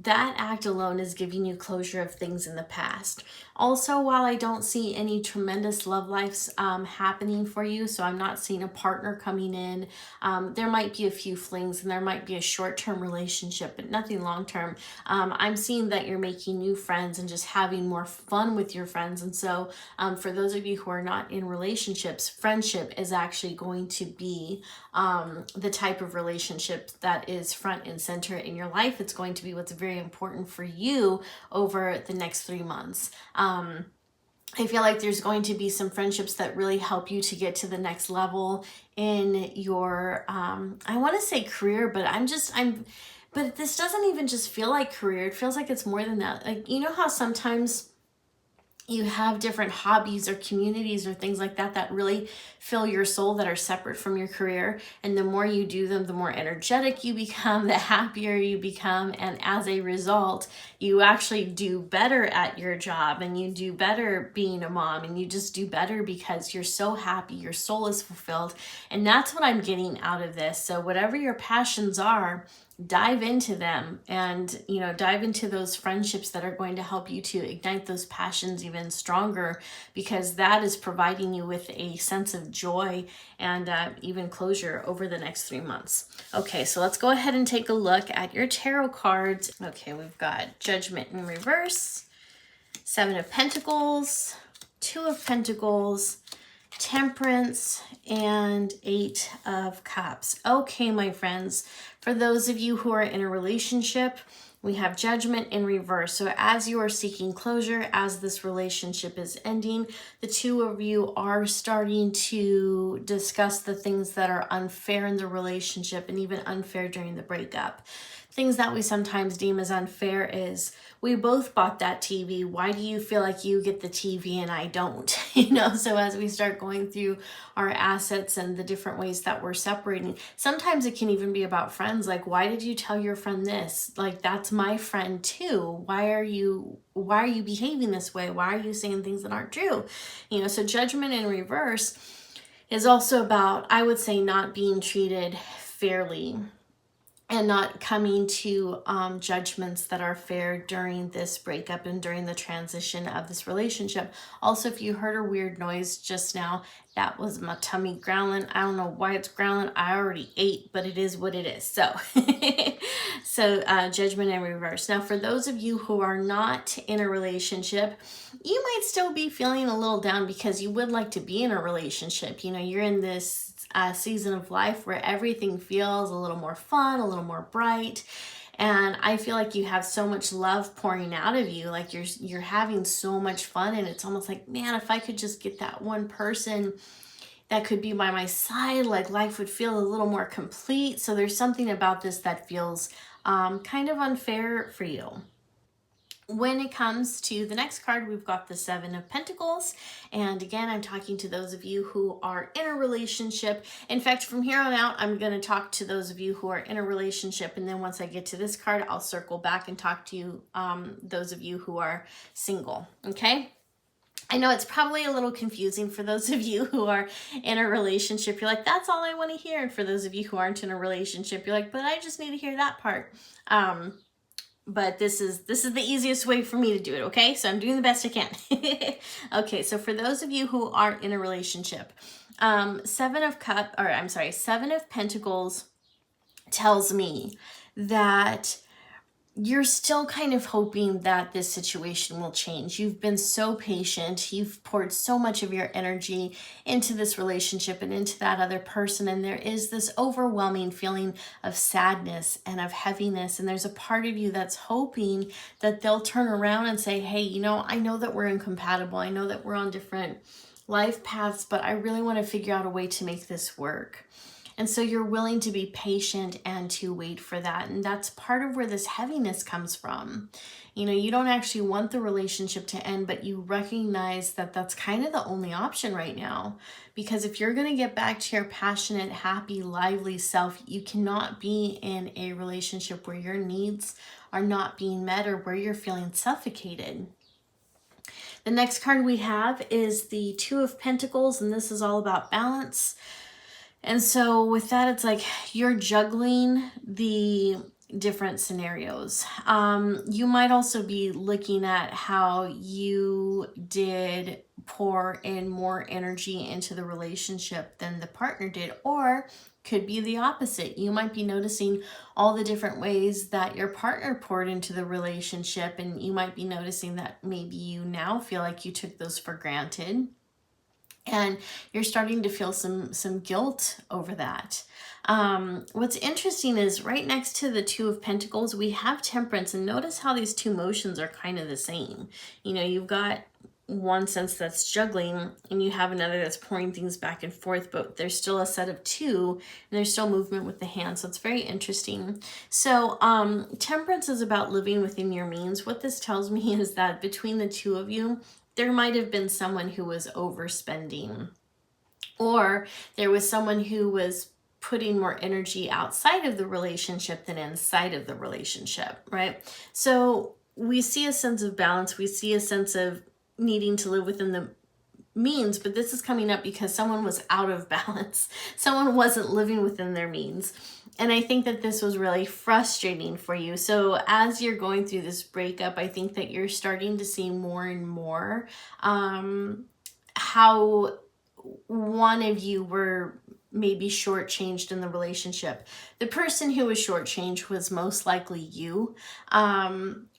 that act alone is giving you closure of things in the past. Also, while I don't see any tremendous love lives happening for you, so I'm not seeing a partner coming in, there might be a few flings and there might be a short-term relationship, but nothing long-term. I'm seeing that you're making new friends and just having more fun with your friends. And so for those of you who are not in relationships, friendship is actually going to be the type of relationship that is front and center in your life. It's going to be what's very important for you over the next 3 months. I feel like there's going to be some friendships that really help you to get to the next level in your, I want to say career, but but this doesn't even just feel like career. It feels like it's more than that. Like, you know how sometimes you have different hobbies or communities or things like that that really fill your soul, that are separate from your career. And the more you do them, the more energetic you become, the happier you become. And as a result, you actually do better at your job, and you do better being a mom, and you just do better because you're so happy, your soul is fulfilled. And that's what I'm getting out of this. So whatever your passions are, dive into them, and dive into those friendships that are going to help you to ignite those passions even stronger, because that is providing you with a sense of joy and even closure over the next 3 months. Okay, so let's go ahead and take a look at your tarot cards. Okay, we've got Judgment in reverse, 7 of Pentacles, 2 of Pentacles, Temperance, and 8 of Cups. Okay, my friends, for those of you who are in a relationship, we have Judgment in reverse. So as you are seeking closure, as this relationship is ending, the two of you are starting to discuss the things that are unfair in the relationship, and even unfair during the breakup. Things that we sometimes deem as unfair is, we both bought that TV. Why do you feel like you get the TV and I don't? So as we start going through our assets and the different ways that we're separating, sometimes it can even be about friends. Like, why did you tell your friend this? Like, that's my friend too. Why why are you behaving this way? Why are you saying things that aren't true? You know, so Judgment in reverse is also about, I would say, not being treated fairly and not coming to judgments that are fair during this breakup and during the transition of this relationship. Also, if you heard a weird noise just now, that was my tummy growling. I don't know why it's growling. I already ate, but it is what it is. So, Judgment in reverse. Now, for those of you who are not in a relationship, you might still be feeling a little down because you would like to be in a relationship. You know, you're in this season of life where everything feels a little more fun, a little more bright. And I feel like you have so much love pouring out of you, like you're having so much fun, and it's almost like, man, if I could just get that one person that could be by my side, like life would feel a little more complete. So there's something about this that feels kind of unfair for you. When it comes to the next card, we've got the Seven of Pentacles. And again, I'm talking to those of you who are in a relationship. In fact, from here on out, I'm going to talk to those of you who are in a relationship. And then once I get to this card, I'll circle back and talk to you, those of you who are single. Okay? I know it's probably a little confusing for those of you who are in a relationship. You're like, that's all I want to hear. And for those of you who aren't in a relationship, you're like, but I just need to hear that part. But this is the easiest way for me to do it, okay? So I'm doing the best I can. Okay, so for those of you who aren't in a relationship, Seven of Pentacles tells me that you're still kind of hoping that this situation will change. You've been so patient. You've poured so much of your energy into this relationship and into that other person. And there is this overwhelming feeling of sadness and of heaviness. And there's a part of you that's hoping that they'll turn around and say, hey, you know, I know that we're incompatible. I know that we're on different life paths, but I really want to figure out a way to make this work. And so you're willing to be patient and to wait for that. And that's part of where this heaviness comes from. You know, you don't actually want the relationship to end, but you recognize that that's kind of the only option right now. Because if you're going to get back to your passionate, happy, lively self, you cannot be in a relationship where your needs are not being met or where you're feeling suffocated. The next card we have is the Two of Pentacles, and this is all about balance. And so with that, it's like you're juggling the different scenarios. You might also be looking at how you did pour in more energy into the relationship than the partner did, or could be the opposite. You might be noticing all the different ways that your partner poured into the relationship, and you might be noticing that maybe you now feel like you took those for granted. And you're starting to feel some guilt over that. What's interesting is right next to the Two of Pentacles, we have Temperance. And notice how these two motions are kind of the same. You know, you've got one sense that's juggling, and you have another that's pouring things back and forth, but there's still a set of two, and there's still movement with the hands. So it's very interesting. So Temperance is about living within your means. What this tells me is that between the two of you, there might have been someone who was overspending, or there was someone who was putting more energy outside of the relationship than inside of the relationship, right? So we see a sense of balance. We see a sense of needing to live within the means, but this is coming up because someone was out of balance. Someone wasn't living within their means. And I think that this was really frustrating for you. So as you're going through this breakup, I think that you're starting to see more and more how one of you were maybe shortchanged in the relationship. The person who was shortchanged was most likely you.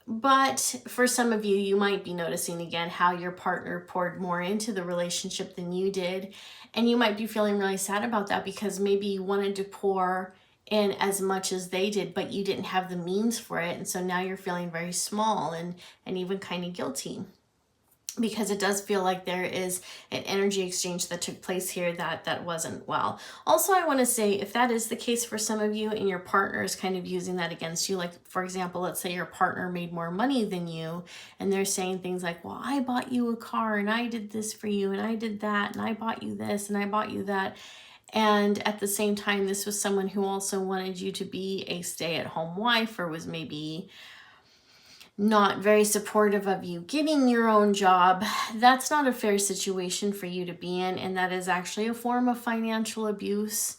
But for some of you, you might be noticing again how your partner poured more into the relationship than you did. And you might be feeling really sad about that because maybe you wanted to pour in as much as they did, but you didn't have the means for it. And so now you're feeling very small and even kind of guilty, because it does feel like there is an energy exchange that took place here that wasn't well. Also, I want to say, if that is the case for some of you and your partner is kind of using that against you, like for example, let's say your partner made more money than you and they're saying things like, well, I bought you a car and I did this for you and I did that and I bought you this and I bought you that. And at the same time, this was someone who also wanted you to be a stay-at-home wife, or was maybe not very supportive of you getting your own job, that's not a fair situation for you to be in, and that is actually a form of financial abuse.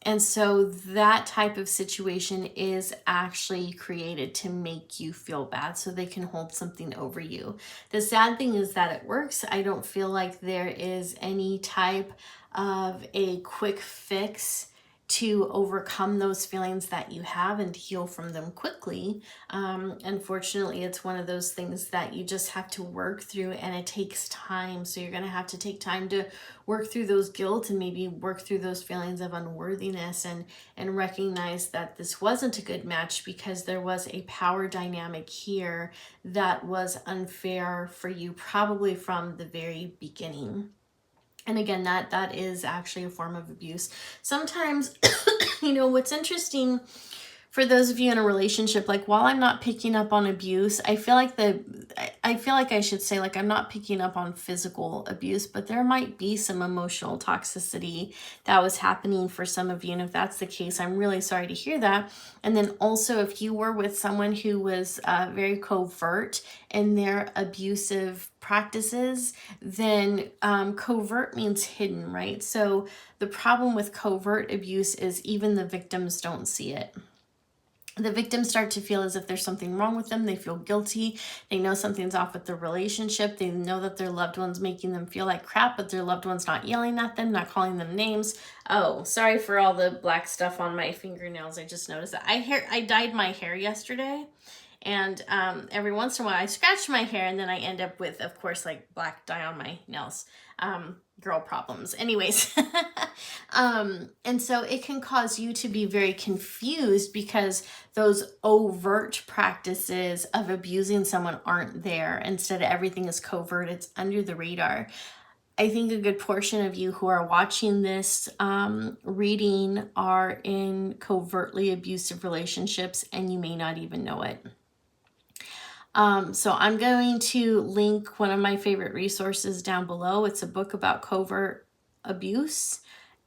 And so that type of situation is actually created to make you feel bad so they can hold something over you. The sad thing is that it works. I don't feel like there is any type of a quick fix to overcome those feelings that you have and heal from them quickly. Unfortunately, it's one of those things that you just have to work through, and it takes time. So you're going to have to take time to work through those guilt and maybe work through those feelings of unworthiness, and recognize that this wasn't a good match because there was a power dynamic here that was unfair for you, probably from the very beginning. And again, that is actually a form of abuse. Sometimes, what's interesting for those of you in a relationship, like, while I'm not picking up on abuse, I feel like I should say, like, I'm not picking up on physical abuse, but there might be some emotional toxicity that was happening for some of you. And if that's the case, I'm really sorry to hear that. And then also, if you were with someone who was very covert in their abusive practices, then covert means hidden, right? So the problem with covert abuse is even the victims don't see it. The victims start to feel as if there's something wrong with them. They feel guilty. They know something's off with the relationship. They know that their loved one's making them feel like crap, but their loved one's not yelling at them, not calling them names. Oh, sorry for all the black stuff on my fingernails. I just noticed that. I dyed my hair yesterday. And every once in a while I scratch my hair and then I end up with, of course, like black dye on my nails. Girl problems. Anyways. And so it can cause you to be very confused because those overt practices of abusing someone aren't there. Instead, everything is covert. It's under the radar. I think a good portion of you who are watching this reading are in covertly abusive relationships and you may not even know it. So I'm going to link one of my favorite resources down below. It's a book about covert abuse,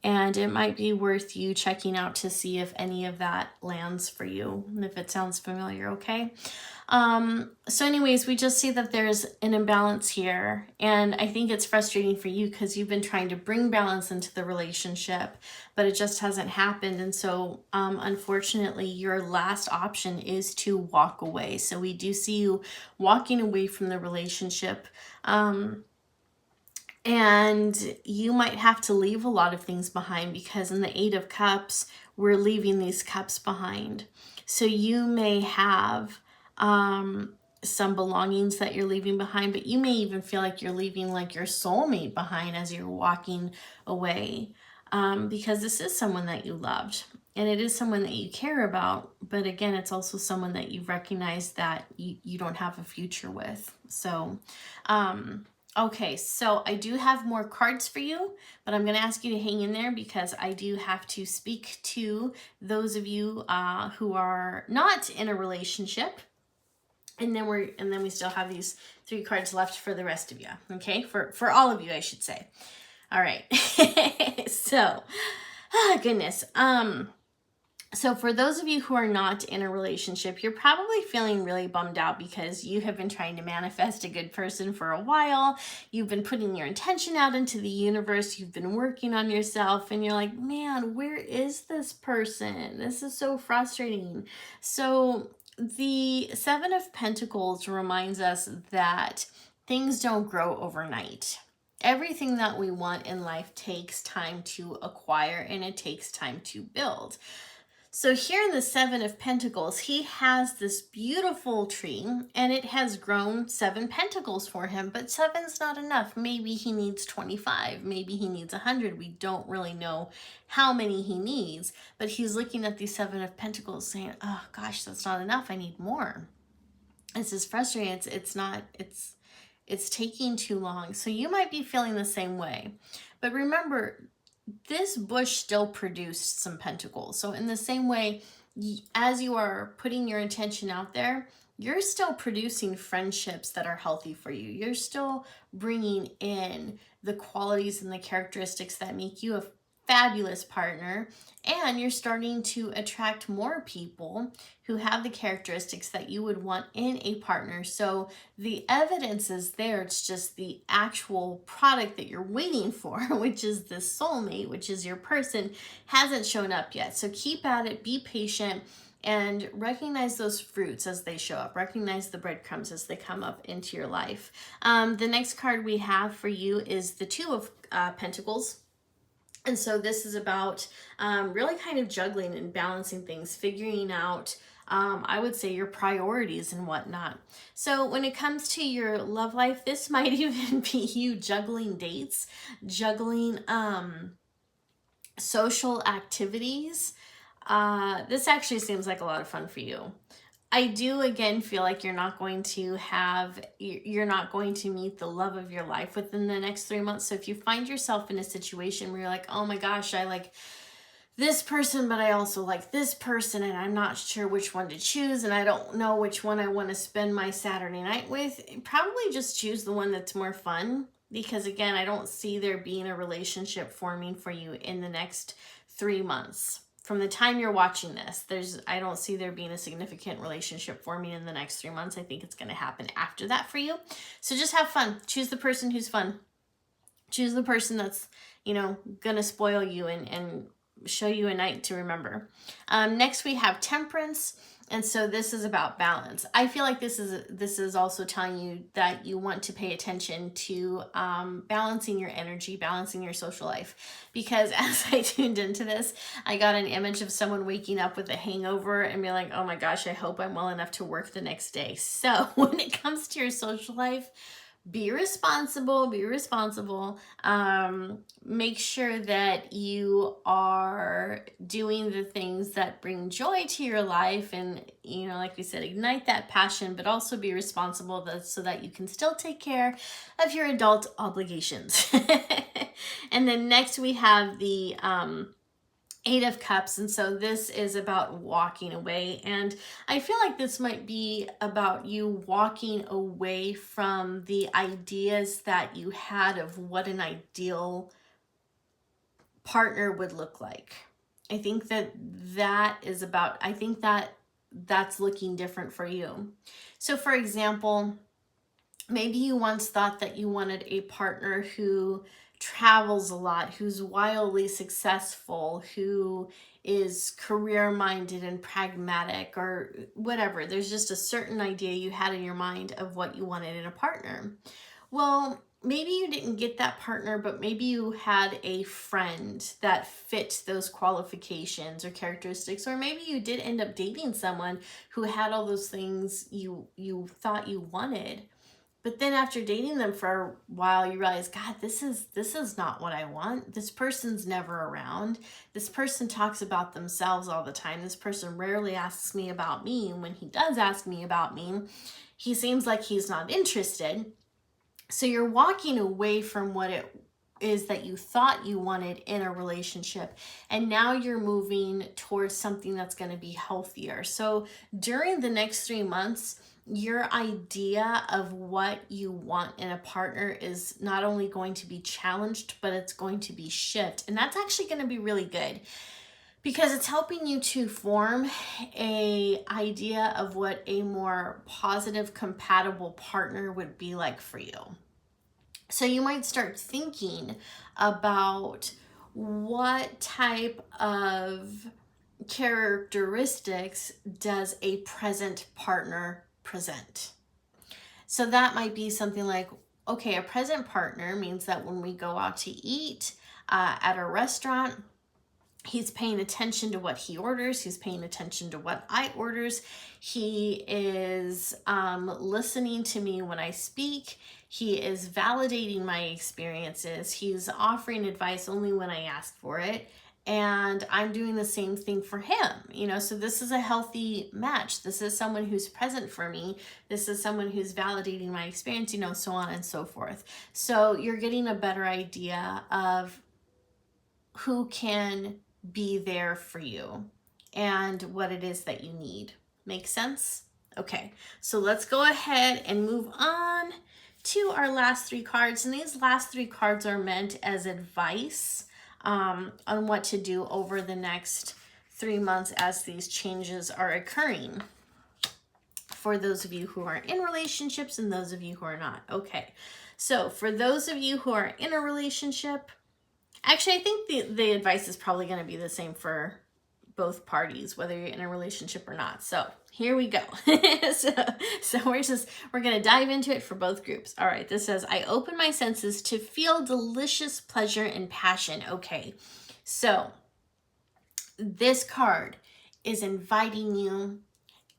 and it might be worth you checking out to see if any of that lands for you and if it sounds familiar, okay? So anyways, we just see that there's an imbalance here, and I think it's frustrating for you because you've been trying to bring balance into the relationship, but it just hasn't happened. And so unfortunately, your last option is to walk away. So we do see you walking away from the relationship. And you might have to leave a lot of things behind because in the Eight of Cups, we're leaving these cups behind. So you may have some belongings that you're leaving behind, but you may even feel like you're leaving like your soulmate behind as you're walking away, because this is someone that you loved and it is someone that you care about. But again, it's also someone that you recognize that you don't have a future with. So, okay, so I do have more cards for you, but I'm going to ask you to hang in there because I do have to speak to those of you who are not in a relationship. And then we still have these 3 cards left for the rest of you. Okay, for all of you, I should say. All right. So, goodness. So for those of you who are not in a relationship, you're probably feeling really bummed out because you have been trying to manifest a good person for a while. You've been putting your intention out into the universe. You've been working on yourself and you're like, man, where is this person? This is so frustrating. So the Seven of Pentacles reminds us that things don't grow overnight. Everything that we want in life takes time to acquire and it takes time to build. So here in the Seven of Pentacles, he has this beautiful tree and it has grown 7 pentacles for him, but 7's not enough. Maybe he needs 25, maybe he needs 100. We don't really know how many he needs, but he's looking at the 7 of Pentacles saying, oh gosh, that's not enough. I need more. This is frustrating. It's taking too long. So you might be feeling the same way, but remember, this bush still produced some pentacles. So in the same way, as you are putting your intention out there, you're still producing friendships that are healthy for you. You're still bringing in the qualities and the characteristics that make you a fabulous partner, and you're starting to attract more people who have the characteristics that you would want in a partner. So the evidence is there. It's just the actual product that you're waiting for, which is this soulmate, which is your person, hasn't shown up yet. So keep at it, be patient, and recognize those fruits as they show up. Recognize the breadcrumbs as they come up into your life. The next card we have for you is the Two of Pentacles. And so this is about really kind of juggling and balancing things, figuring out, I would say, your priorities and whatnot. So when it comes to your love life, this might even be you juggling dates, juggling social activities. This actually seems like a lot of fun for you. I do again feel like you're not going to meet the love of your life within the next 3 months. So if you find yourself in a situation where you're like, oh my gosh, I like this person, but I also like this person, and I'm not sure which one to choose, and I don't know which one I want to spend my Saturday night with, probably just choose the one that's more fun. Because again, I don't see there being a relationship forming for you in the next 3 months. From the time you're watching this, I don't see there being a significant relationship forming in the next 3 months. I think it's going to happen after that for you. So just have fun. Choose the person who's fun. Choose the person that's, going to spoil you and show you a night to remember. Next we have Temperance. And so this is about balance. I feel like this is also telling you that you want to pay attention to balancing your energy, balancing your social life. Because as I tuned into this, I got an image of someone waking up with a hangover and be like, oh my gosh, I hope I'm well enough to work the next day. So when it comes to your social life, be responsible, make sure that you are doing the things that bring joy to your life and, like we said, ignite that passion, but also be responsible so that you can still take care of your adult obligations. And then next we have the Eight of Cups, and so this is about walking away, and I feel like this might be about you walking away from the ideas that you had of what an ideal partner would look like. I think that's looking different for you. So for example, maybe you once thought that you wanted a partner who travels a lot, who's wildly successful, who is career-minded and pragmatic or whatever. There's just a certain idea you had in your mind of what you wanted in a partner. Well, maybe you didn't get that partner, but maybe you had a friend that fit those qualifications or characteristics, or maybe you did end up dating someone who had all those things you thought you wanted. But then after dating them for a while, you realize, God, this is not what I want. This person's never around. This person talks about themselves all the time. This person rarely asks me about me. And when he does ask me about me, he seems like he's not interested. So you're walking away from what it is that you thought you wanted in a relationship, and now you're moving towards something that's going to be healthier. So during the next 3 months, your idea of what you want in a partner is not only going to be challenged, but it's going to be shifted. And that's actually going to be really good because it's helping you to form an idea of what a more positive, compatible partner would be like for you. So you might start thinking about what type of characteristics does a present partner present. So that might be something like, okay, a present partner means that when we go out to eat at a restaurant, he's paying attention to what he orders. He's paying attention to what I orders. He is listening to me when I speak. He is validating my experiences. He's offering advice only when I ask for it. And I'm doing the same thing for him, so this is a healthy match. This is someone who's present for me. This is someone who's validating my experience, so on and so forth. So you're getting a better idea of who can be there for you and what it is that you need. Make sense? Okay, so let's go ahead and move on to our last 3 cards. And these last 3 cards are meant as advice on what to do over the next 3 months as these changes are occurring for those of you who are in relationships and those of you who are not. Okay, so for those of you who are in a relationship, actually I think the advice is probably going to be the same for both parties, whether you're in a relationship or not. So here we go. so we're going to dive into it for both groups. All right, this says, I open my senses to feel delicious pleasure and passion. Okay, so this card is inviting you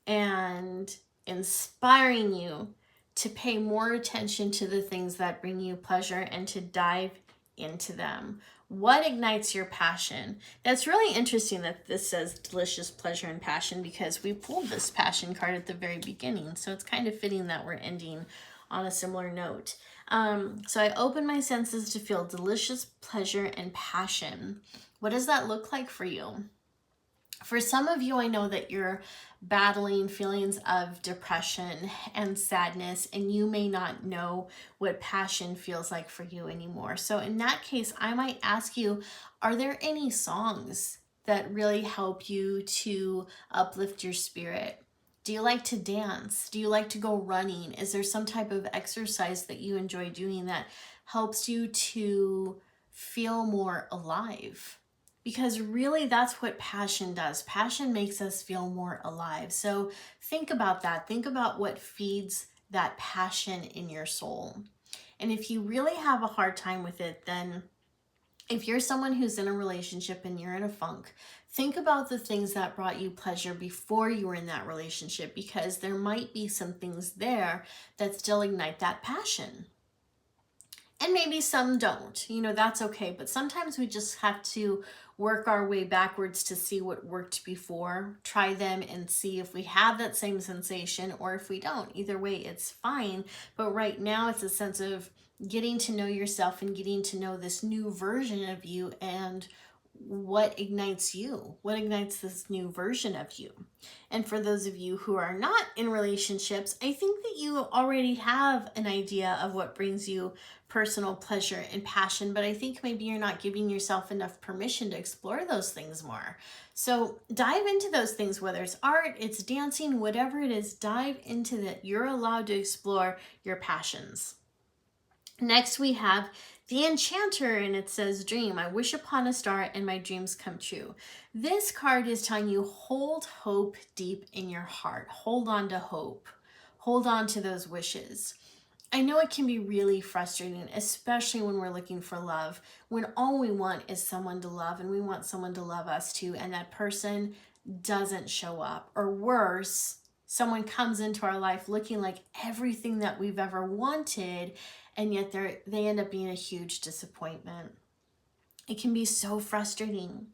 and inspiring you to pay more attention to the things that bring you pleasure and to dive into them. What ignites your passion? That's really interesting that this says delicious pleasure and passion, because we pulled this passion card at the very beginning. So it's kind of fitting that we're ending on a similar note. So I open my senses to feel delicious pleasure and passion. What does that look like for you? For some of you, I know that you're battling feelings of depression and sadness, and you may not know what passion feels like for you anymore. So in that case, I might ask you, are there any songs that really help you to uplift your spirit? Do you like to dance? Do you like to go running? Is there some type of exercise that you enjoy doing that helps you to feel more alive? Because really that's what passion does. Passion makes us feel more alive. So think about that. Think about what feeds that passion in your soul. And if you really have a hard time with it, then if you're someone who's in a relationship and you're in a funk, think about the things that brought you pleasure before you were in that relationship, because there might be some things there that still ignite that passion. And maybe some don't, that's okay. But sometimes we just have to work our way backwards to see what worked before, try them and see if we have that same sensation or if we don't. Either way, it's fine. But right now it's a sense of getting to know yourself and getting to know this new version of you and what ignites you, what ignites this new version of you. And for those of you who are not in relationships, I think that you already have an idea of what brings you personal pleasure and passion, but I think maybe you're not giving yourself enough permission to explore those things more. So dive into those things, whether it's art, it's dancing, whatever it is, dive into that. You're allowed to explore your passions. Next, we have the Enchanter, and it says, dream. I wish upon a star and my dreams come true. This card is telling you, hold hope deep in your heart. Hold on to hope. Hold on to those wishes. I know it can be really frustrating, especially when we're looking for love, when all we want is someone to love and we want someone to love us too, and that person doesn't show up. Or worse, someone comes into our life looking like everything that we've ever wanted, and yet they end up being a huge disappointment. It can be so frustrating.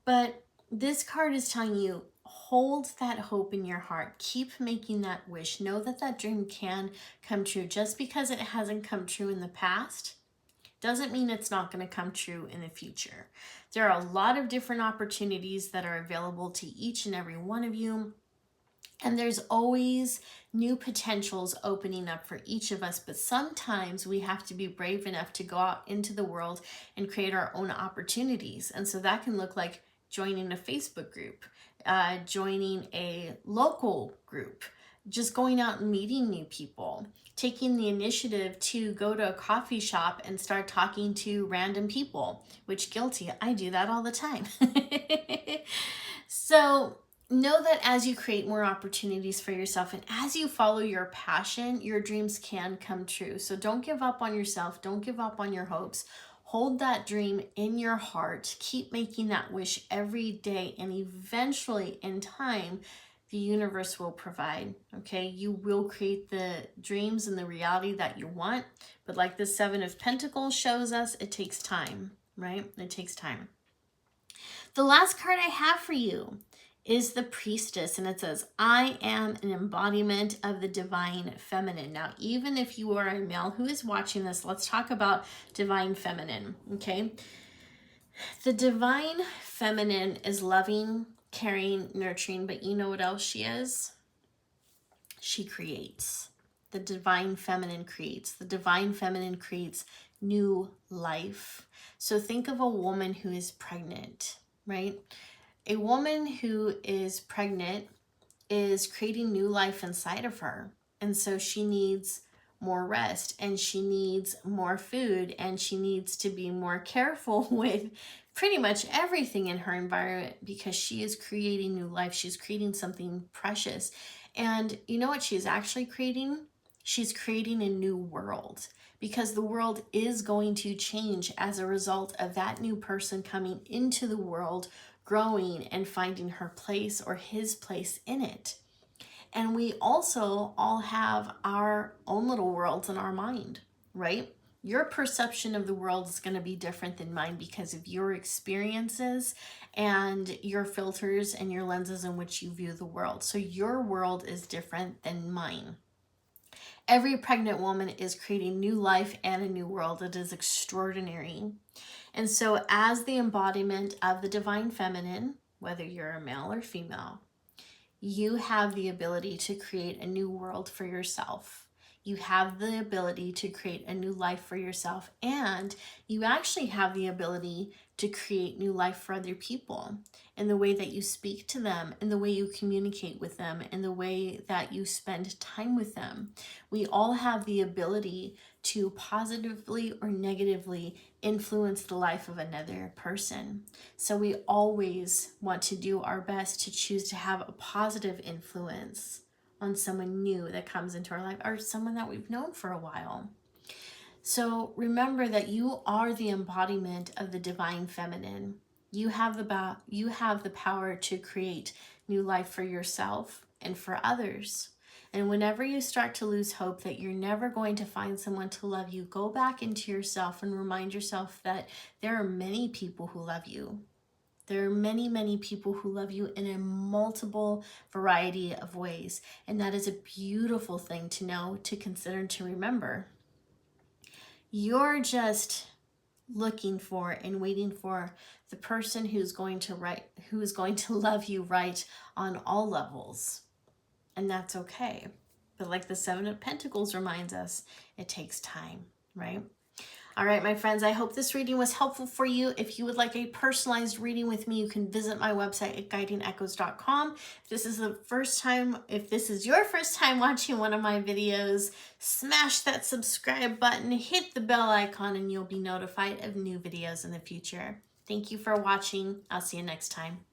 But this card is telling you, hold that hope in your heart. Keep making that wish. Know that that dream can come true. Just because it hasn't come true in the past doesn't mean it's not going to come true in the future. There are a lot of different opportunities that are available to each and every one of you. And there's always new potentials opening up for each of us, but sometimes we have to be brave enough to go out into the world and create our own opportunities. And so that can look like joining a Facebook group, joining a local group, just going out and meeting new people, taking the initiative to go to a coffee shop and start talking to random people, which guilty, I do that all the time. So know that as you create more opportunities for yourself and as you follow your passion, your dreams can come true. So don't give up on yourself. Don't give up on your hopes. Hold that dream in your heart. Keep making that wish every day, and eventually in time, the universe will provide, okay? You will create the dreams and the reality that you want, but like the Seven of Pentacles shows us, it takes time, right? It takes time. The last card I have for you is the Priestess, and it says, I am an embodiment of the divine feminine. Now, even if you are a male who is watching this, let's talk about divine feminine, okay? The divine feminine is loving, caring, nurturing, but you know what else she is? She creates. The divine feminine creates. The divine feminine creates new life. So think of a woman who is pregnant, right? A woman who is pregnant is creating new life inside of her. And so she needs more rest, and she needs more food, and she needs to be more careful with pretty much everything in her environment because she is creating new life. She's creating something precious. And you know what she's actually creating? She's creating a new world, because the world is going to change as a result of that new person coming into the world, growing and finding her place or his place in it. And we also all have our own little worlds in our mind, right? Your perception of the world is going to be different than mine because of your experiences and your filters and your lenses in which you view the world. So your world is different than mine. Every pregnant woman is creating new life and a new world. It is extraordinary. And so, as the embodiment of the divine feminine, whether you're a male or female, you have the ability to create a new world for yourself. You have the ability to create a new life for yourself, and you actually have the ability to create new life for other people in the way that you speak to them, in the way you communicate with them, in the way that you spend time with them. We all have the ability to positively or negatively influence the life of another person. So we always want to do our best to choose to have a positive influence on someone new that comes into our life, or someone that we've known for a while. So remember that you are the embodiment of the divine feminine. You have the power to create new life for yourself and for others. And whenever you start to lose hope that you're never going to find someone to love you, go back into yourself and remind yourself that there are many people who love you. There are many, many people who love you in a multiple variety of ways. And that is a beautiful thing to know, to consider, and to remember. You're just looking for and waiting for the person who's going to love you right on all levels. And that's okay. But like the Seven of Pentacles reminds us, it takes time, right? All right, my friends, I hope this reading was helpful for you. If you would like a personalized reading with me, you can visit my website at guidingechoes.com. If this is your first time watching one of my videos, smash that subscribe button, hit the bell icon, and you'll be notified of new videos in the future. Thank you for watching. I'll see you next time.